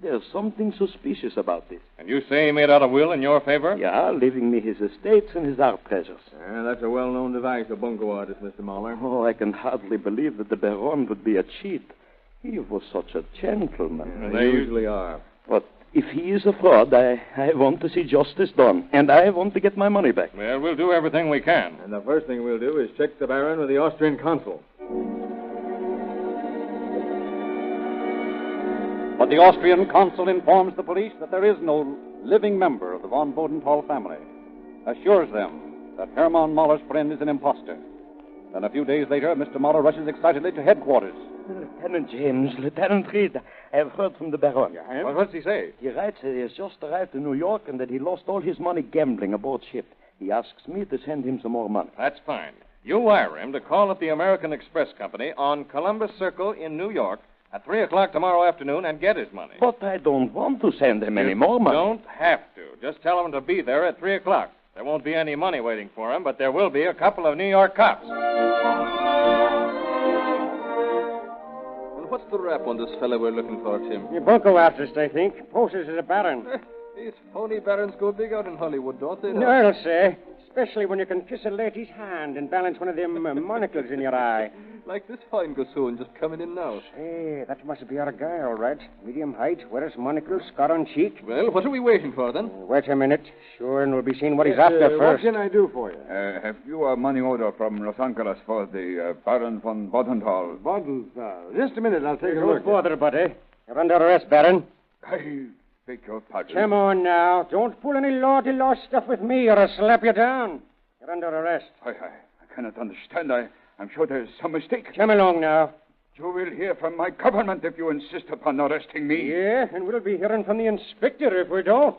There's something suspicious about this. And you say he made out a will in your favor? Yeah, leaving me his estates and his art treasures. That's a well-known device of bunco artist, Mr. Mahler. Oh, I can hardly believe that the Baron would be a cheat. He was such a gentleman. They usually are. But if he is a fraud, I want to see justice done, and I want to get my money back. Well, we'll do everything we can. And the first thing we'll do is check the Baron with the Austrian consul. But the Austrian consul informs the police that there is no living member of the von Bodenthal family, assures them that Hermann Mahler's friend is an imposter. Then a few days later, Mr. Mahler rushes excitedly to headquarters. Lieutenant James, Lieutenant Reed, I have heard from the Baron. Yeah, well, what's he say? He writes that he has just arrived in New York and that he lost all his money gambling aboard ship. He asks me to send him some more money. That's fine. You wire him to call at the American Express Company on Columbus Circle in New York at 3 o'clock tomorrow afternoon and get his money. But I don't want to send him any more money. Don't have to. Just tell him to be there at 3 o'clock. There won't be any money waiting for him, but there will be a couple of New York cops. Well, what's the rap on this fellow we're looking for, Tim? The bunco artist, I think. Poses as a baron. These phony barons go big out in Hollywood, don't they? No, I'll say. Especially when you can kiss a lady's hand and balance one of them monocles in your eye. Like this fine gossoon just coming in now. Say, that must be our guy, all right. Medium height, wears monocle, scar on cheek. Well, what are we waiting for, then? Wait a minute. Sure, and we'll be seeing what he's after first. What can I do for you? Have you a money order from Los Angeles for the Baron von Bodenthal? Bodenthal? Just a minute, I'll take a look. Don't bother, buddy. You're under arrest, Baron. I beg your pardon. Come on now. Don't pull any law-de-law stuff with me or I'll slap you down. You're under arrest. I cannot understand. I'm sure there's some mistake. Come along now. You will hear from my government if you insist upon arresting me. Yeah, and we'll be hearing from the inspector if we don't.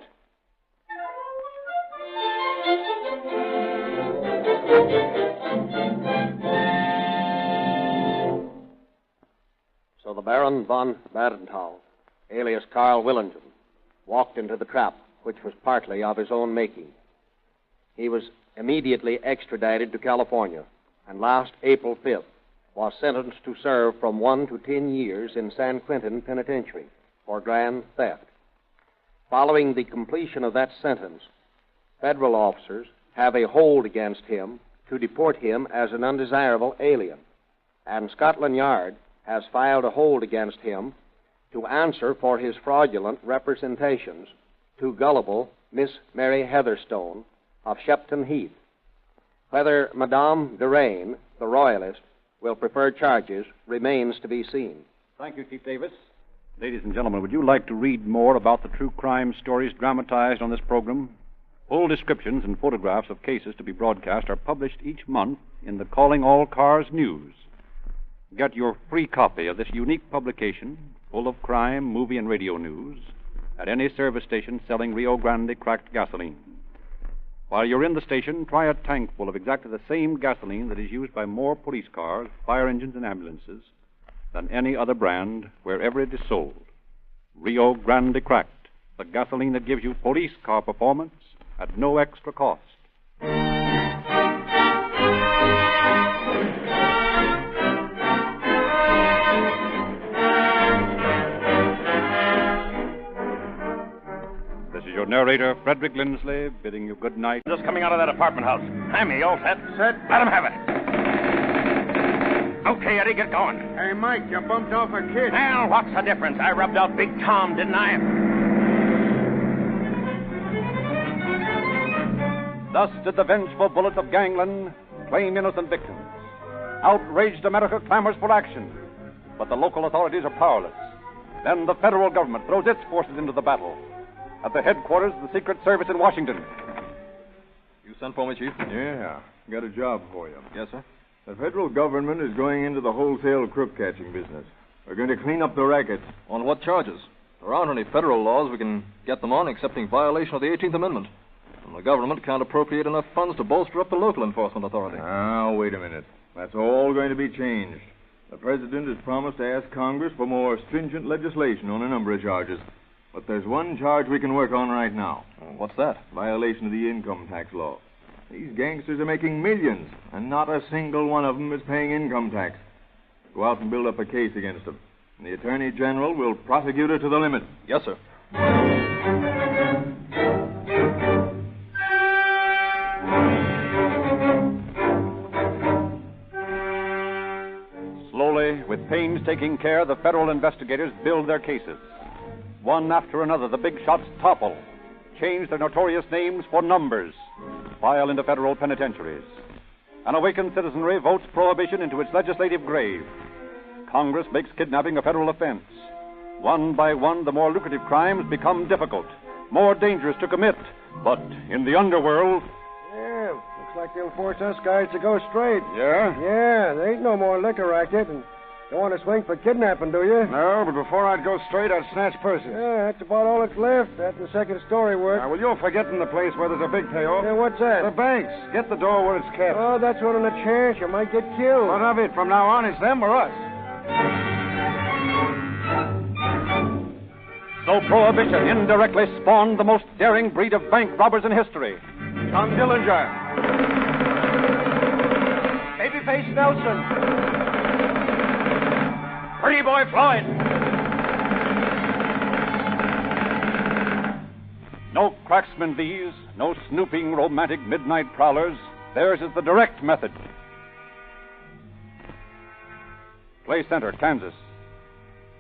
So the Baron von Bodenthal, alias Carl Willingen, walked into the trap, which was partly of his own making. He was immediately extradited to California, and last April 5th was sentenced to serve from 1 to 10 years in San Quentin Penitentiary for grand theft. Following the completion of that sentence, federal officers have a hold against him to deport him as an undesirable alien, and Scotland Yard has filed a hold against him to answer for his fraudulent representations to gullible Miss Mary Heatherstone of Shepton Heath. Whether Madame de Rain, the royalist, will prefer charges remains to be seen. Thank you, Chief Davis. Ladies and gentlemen, would you like to read more about the true crime stories dramatized on this program? Full descriptions and photographs of cases to be broadcast are published each month in the Calling All Cars News. Get your free copy of this unique publication, full of crime, movie, and radio news, at any service station selling Rio Grande cracked gasoline. While you're in the station, try a tank full of exactly the same gasoline that is used by more police cars, fire engines, and ambulances than any other brand wherever it is sold. Rio Grande Cracked, the gasoline that gives you police car performance at no extra cost. This is your narrator, Frederick Lindsley, bidding you good night. Just coming out of that apartment house. Hammy, all set? Set. Let him have it. Okay, Eddie, get going. Hey, Mike, you bumped off a kid. Well, what's the difference? I rubbed out Big Tom, didn't I? Thus did the vengeful bullets of gangland claim innocent victims. Outraged America clamors for action, but the local authorities are powerless. Then the federal government throws its forces into the battle. At the headquarters of the Secret Service in Washington. You sent for me, Chief? Yeah. Got a job for you. Yes, sir? The federal government is going into the wholesale crook-catching business. We're going to clean up the racket. On what charges? There aren't any federal laws we can get them on except in violation of the 18th Amendment. And the government can't appropriate enough funds to bolster up the local enforcement authority. Now, wait a minute. That's all going to be changed. The president has promised to ask Congress for more stringent legislation on a number of charges. But there's one charge we can work on right now. What's that? Violation of the income tax law. These gangsters are making millions, and not a single one of them is paying income tax. Go out and build up a case against them. And the Attorney General will prosecute it to the limit. Yes, sir. Slowly, with painstaking care, the federal investigators build their cases. One after another, the big shots topple, change their notorious names for numbers, file into federal penitentiaries. An awakened citizenry votes prohibition into its legislative grave. Congress makes kidnapping a federal offense. One by one, the more lucrative crimes become difficult, more dangerous to commit. But in the underworld... Yeah, looks like they'll force us guys to go straight. Yeah? Yeah, there ain't no more liquor racket, and don't want to swing for kidnapping, do you? No, but before I'd go straight, I'd snatch purses. Yeah, that's about all that's left. That and the second story work. Now, well, you're forgetting the place where there's a big payoff. Yeah, what's that? The banks. Get the door where it's kept. Oh, that's one on a chance. You might get killed. What of it? From now on, it's them or us. So Prohibition indirectly spawned the most daring breed of bank robbers in history. Tom Dillinger. Babyface Nelson. Pretty Boy Floyd. No cracksmen these, no snooping romantic midnight prowlers. Theirs is the direct method. Clay Center, Kansas.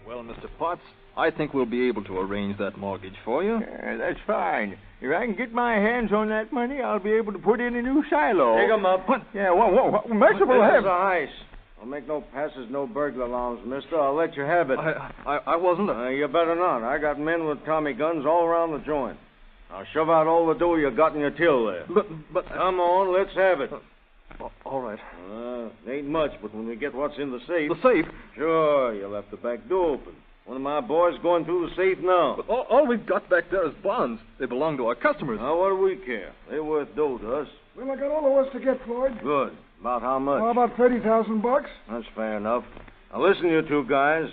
Well, Mr. Potts, I think we'll be able to arrange that mortgage for you. That's fine. If I can get my hands on that money, I'll be able to put in a new silo. Dig 'em up. What? Yeah, what? Merciful This is heaven. a heist. I'll make no passes, no burglar alarms, mister. I'll let you have it. I wasn't... You better not. I got men with Tommy guns all around the joint. Now shove out all the dough you got in your till there. But... Come on, let's have it. All right. Ain't much, but when we get what's in the safe... The safe? Sure, you'll have the back door open. One of my boys going through the safe now. But all we've got back there is bonds. They belong to our customers. Now, what do we care? They're worth dough to us. Well, I got all there was to get, Floyd. Good. About how much? How about $30,000? That's fair enough. Now, listen, you two guys.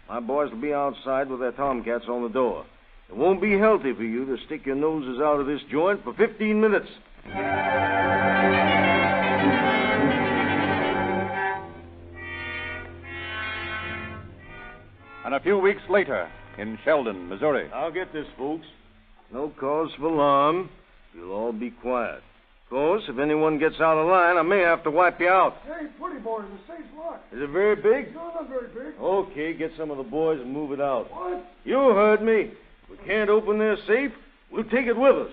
My boys will be outside with their tomcats on the door. It won't be healthy for you to stick your noses out of this joint for 15 minutes. And a few weeks later, in Sheldon, Missouri. I'll get this, folks. No cause for alarm. You'll all be quiet. Of course, if anyone gets out of line, I may have to wipe you out. Hey, Pretty Boy, the safe's locked. Is it very big? No, not very big. Okay, get some of the boys and move it out. What? You heard me. We can't open their safe. We'll take it with us.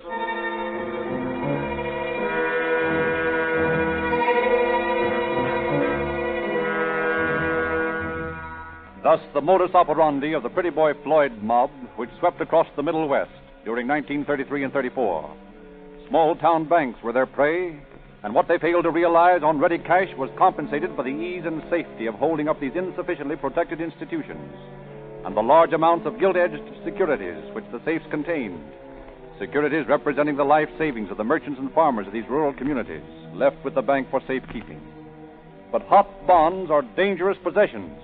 Thus, the modus operandi of the Pretty Boy Floyd mob, which swept across the Middle West during 1933 and 34. Small-town banks were their prey, and what they failed to realize on ready cash was compensated by the ease and safety of holding up these insufficiently protected institutions, and the large amounts of gilt-edged securities which the safes contained. Securities representing the life savings of the merchants and farmers of these rural communities, left with the bank for safekeeping. But hot bonds are dangerous possessions.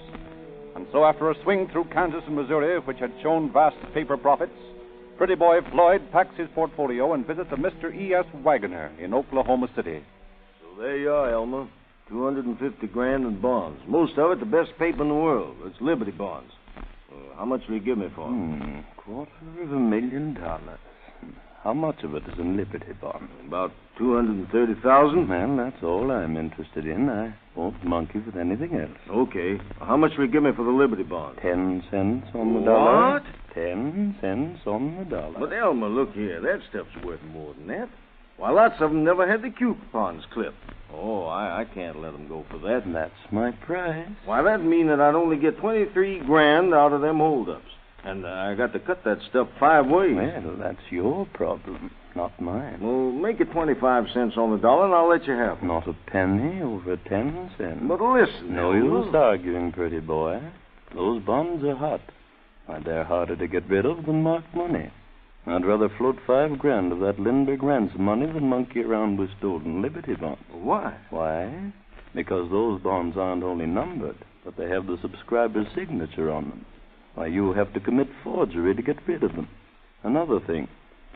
And so after a swing through Kansas and Missouri, which had shown vast paper profits, Pretty Boy Floyd packs his portfolio and visits a Mr. E.S. Wagoner in Oklahoma City. So there you are, Elmer. $250,000 in bonds. Most of it the best paper in the world. It's Liberty bonds. How much will you give me for them? $250,000. How much of it is in Liberty bonds? About $230,000. Well, that's all I'm interested in. I won't monkey with anything else. Okay. How much will you give me for the Liberty bonds? 10 cents on the dollar. What? 10 cents on the dollar. But, Elmer, look here. That stuff's worth more than that. Why, lots of them never had the coupons clipped. Oh, I can't let them go for that. That's my price. Why, that'd mean that I'd only get $23,000 out of them holdups. And I got to cut that stuff 5 ways. Well, that's your problem, not mine. Well, make it 25 cents on the dollar, and I'll let you have it. Not a penny over 10 cents. But listen, no use arguing, pretty boy. Those bonds are hot. Why, they're harder to get rid of than marked money. I'd rather float $5,000 of that Lindbergh ransom money than monkey around with stolen Liberty bonds. Why? Why? Because those bonds aren't only numbered, but they have the subscriber's signature on them. Why, you have to commit forgery to get rid of them. Another thing,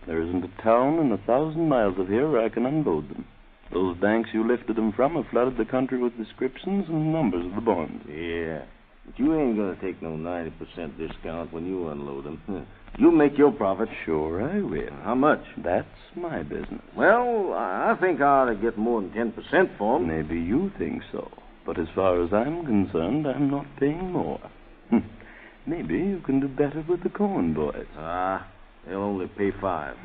there isn't a town in 1,000 miles of here where I can unload them. Those banks you lifted them from have flooded the country with descriptions and numbers of the bonds. Yeah, but you ain't going to take no 90% discount when you unload them. You make your profit. Sure I will. How much? That's my business. Well, I think I ought to get more than 10% for them. Maybe you think so. But as far as I'm concerned, I'm not paying more. Maybe you can do better with the Cohen boys. They'll only pay 5.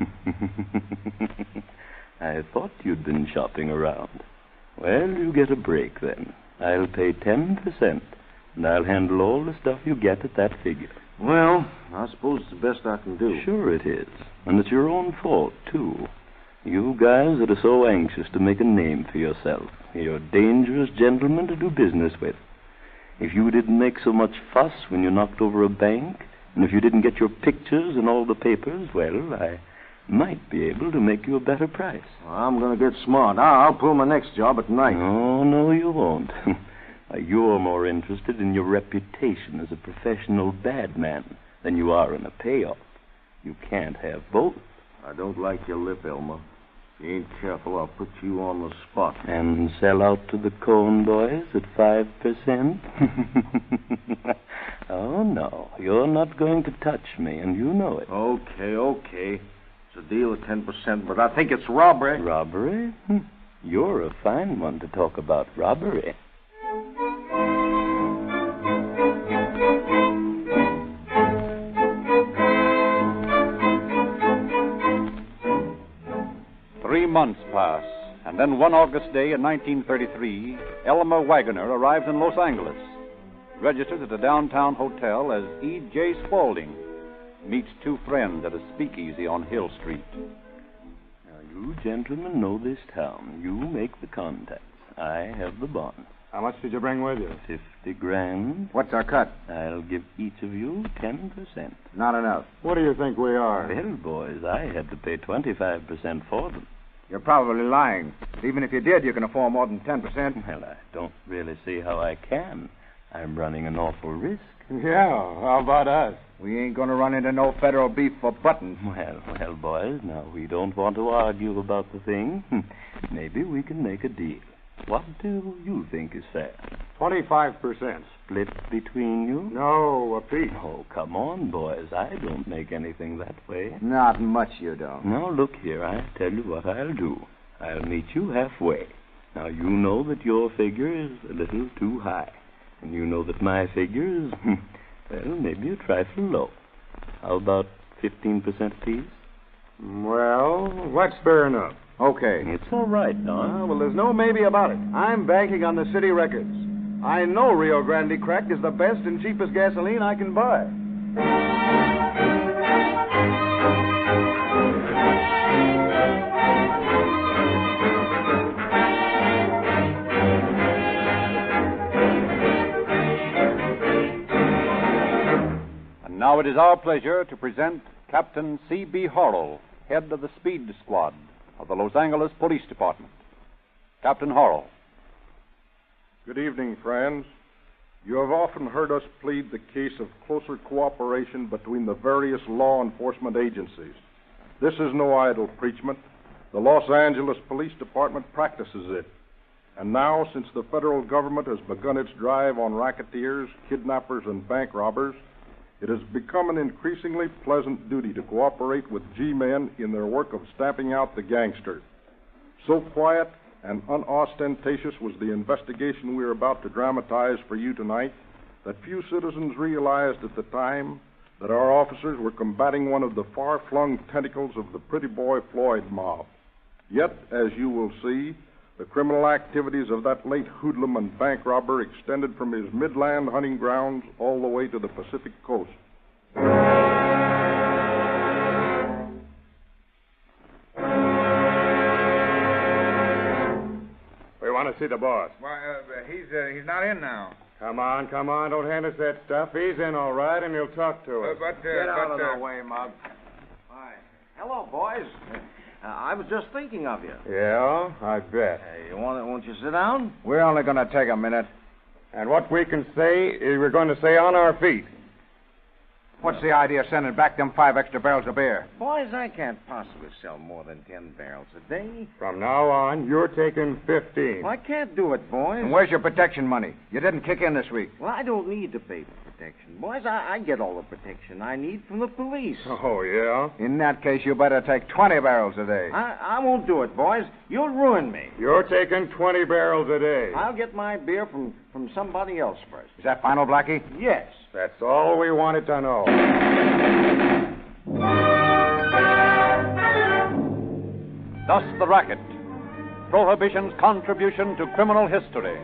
I thought you'd been shopping around. Well, you get a break then. I'll pay 10%, and I'll handle all the stuff you get at that figure. Well, I suppose it's the best I can do. Sure it is. And it's your own fault, too. You guys that are so anxious to make a name for yourself. You're dangerous gentlemen to do business with. If you didn't make so much fuss when you knocked over a bank, and if you didn't get your pictures in all the papers, well, I might be able to make you a better price. I'm going to get smart. I'll pull my next job at night. Oh, no, you won't. You're more interested in your reputation as a professional bad man than you are in a payoff. You can't have both. I don't like your lip, Elmer. If you ain't careful, I'll put you on the spot. And sell out to the Cone boys at 5%? Oh, no. You're not going to touch me, and you know it. Okay. It's a deal at 10%, but I think it's robbery. Robbery? You're a fine one to talk about robbery. Months pass, and then one August day in 1933, Elmer Wagoner arrives in Los Angeles, registered at a downtown hotel as E.J. Spaulding, meets two friends at a speakeasy on Hill Street. Now, you gentlemen know this town. You make the contacts. I have the bond. How much did you bring with you? 50 grand. What's our cut? I'll give each of you 10%. Not enough. What do you think we are? Well, boys, I had to pay 25% for them. You're probably lying. Even if you did, you can afford more than 10%. Well, I don't really see how I can. I'm running an awful risk. Yeah, how about us? We ain't going to run into no federal beef for buttons. Well, boys, now we don't want to argue about the thing. Maybe we can make a deal. What do you think is fair? 25%. Split between you? No, a piece. Oh, come on, boys. I don't make anything that way. Not much you don't. Now, look here. I tell you what I'll do. I'll meet you halfway. Now, you know that your figure is a little too high. And you know that my figure is, well, maybe a trifle low. How about 15% apiece? Well, what's fair enough? Okay. It's all right, Don. Well, there's no maybe about it. I'm banking on the city records. I know Rio Grande crack is the best and cheapest gasoline I can buy. And now it is our pleasure to present Captain C.B. Horrell, head of the Speed Squad of the Los Angeles Police Department. Captain Horrell. Good evening, friends. You have often heard us plead the case of closer cooperation between the various law enforcement agencies. This is no idle preachment. The Los Angeles Police Department practices it. And now, since the federal government has begun its drive on racketeers, kidnappers, and bank robbers, it has become an increasingly pleasant duty to cooperate with G-men in their work of stamping out the gangster. So quiet and unostentatious was the investigation we are about to dramatize for you tonight that few citizens realized at the time that our officers were combating one of the far-flung tentacles of the Pretty Boy Floyd mob. Yet, as you will see, the criminal activities of that late hoodlum and bank robber extended from his midland hunting grounds all the way to the Pacific coast. We want to see the boss. Why, he's not in now. Come on, don't hand us that stuff. He's in all right, and he'll talk to us. Get out of the way, Mug. Hi. Hello, boys. I was just thinking of you. Yeah, I bet. Hey, won't you sit down? We're only going to take a minute. And what we can say is we're going to say on our feet. What's the idea of sending back them 5 extra barrels of beer? Boys, I can't possibly sell more than 10 barrels a day. From now on, you're taking 15. Well, I can't do it, boys. And where's your protection money? You didn't kick in this week. Well, I don't need to pay for protection. Boys, I get all the protection I need from the police. Oh, yeah? In that case, you better take 20 barrels a day. I won't do it, boys. You'll ruin me. You're taking 20 barrels a day. I'll get my beer from somebody else first. Is that final, Blackie? Yes. That's all we wanted to know. Thus the racket, Prohibition's contribution to criminal history.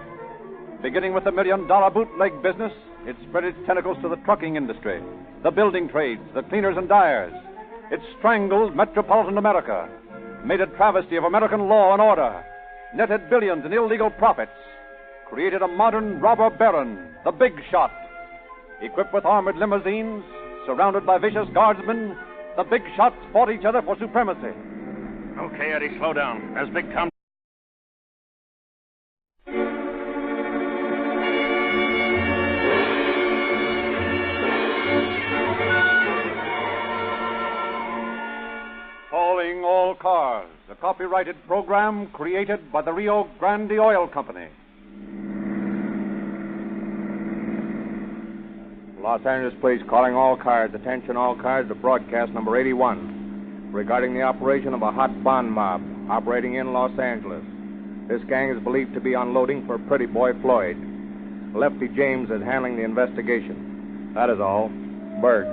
Beginning with the $1 million bootleg business, it spread its tentacles to the trucking industry, the building trades, the cleaners and dyers. It strangled metropolitan America, made a travesty of American law and order, netted billions in illegal profits, created a modern robber baron, the big shot. Equipped with armored limousines, surrounded by vicious guardsmen, the big shots fought each other for supremacy. Okay, Eddie, slow down. There's Big Tom. Calling All Cars, a copyrighted program created by the Rio Grande Oil Company. Los Angeles Police calling all cars. Attention all cars to broadcast number 81 regarding the operation of a hot bond mob operating in Los Angeles. This gang is believed to be unloading for Pretty Boy Floyd. Lefty James is handling the investigation. That is all. Berg.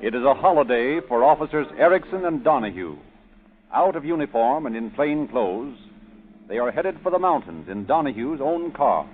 It is a holiday for Officers Erickson and Donahue. Out of uniform and in plain clothes, they are headed for the mountains in Donahue's own car.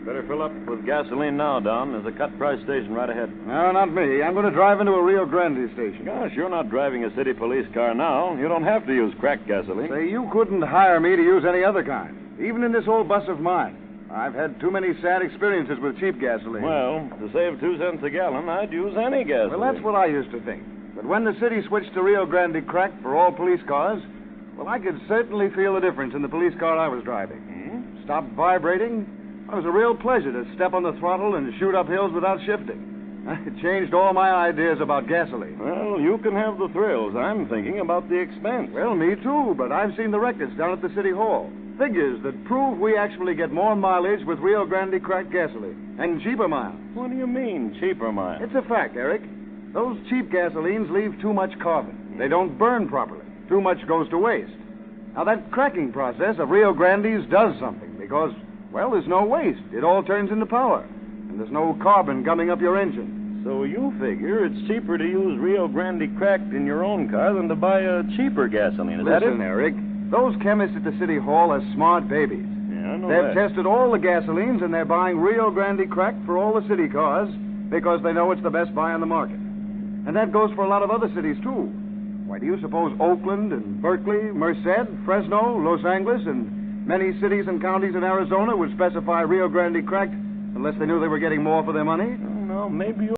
Better fill up with gasoline now, Don. There's a cut price station right ahead. No, not me. I'm going to drive into a Rio Grande station. Gosh, you're not driving a city police car now. You don't have to use cracked gasoline. Say, you couldn't hire me to use any other kind, even in this old bus of mine. I've had too many sad experiences with cheap gasoline. Well, to save 2 cents a gallon, I'd use any gasoline. Well, that's what I used to think. But when the city switched to Rio Grande cracked for all police cars, well, I could certainly feel the difference in the police car I was driving. Stopped vibrating. It was a real pleasure to step on the throttle and shoot up hills without shifting. It changed all my ideas about gasoline. Well, you can have the thrills. I'm thinking about the expense. Well, me too, but I've seen the records down at the city hall. Figures that prove we actually get more mileage with Rio Grande cracked gasoline. And cheaper miles. What do you mean, cheaper miles? It's a fact, Eric. Those cheap gasolines leave too much carbon. They don't burn properly. Too much goes to waste. Now, that cracking process of Rio Grande's does something because, well, there's no waste. It all turns into power. And there's no carbon gumming up your engine. So you figure it's cheaper to use Rio Grande cracked in your own car than to buy a cheaper gasoline, is that it? Listen, Eric, those chemists at the city hall are smart babies. Yeah, I know They've that. tested all the gasolines, and they're buying Rio Grande cracked for all the city cars because they know it's the best buy on the market. And that goes for a lot of other cities, too. Why, do you suppose Oakland and Berkeley, Merced, Fresno, Los Angeles, and many cities and counties in Arizona would specify Rio Grande cracked unless they knew they were getting more for their money? No, maybe you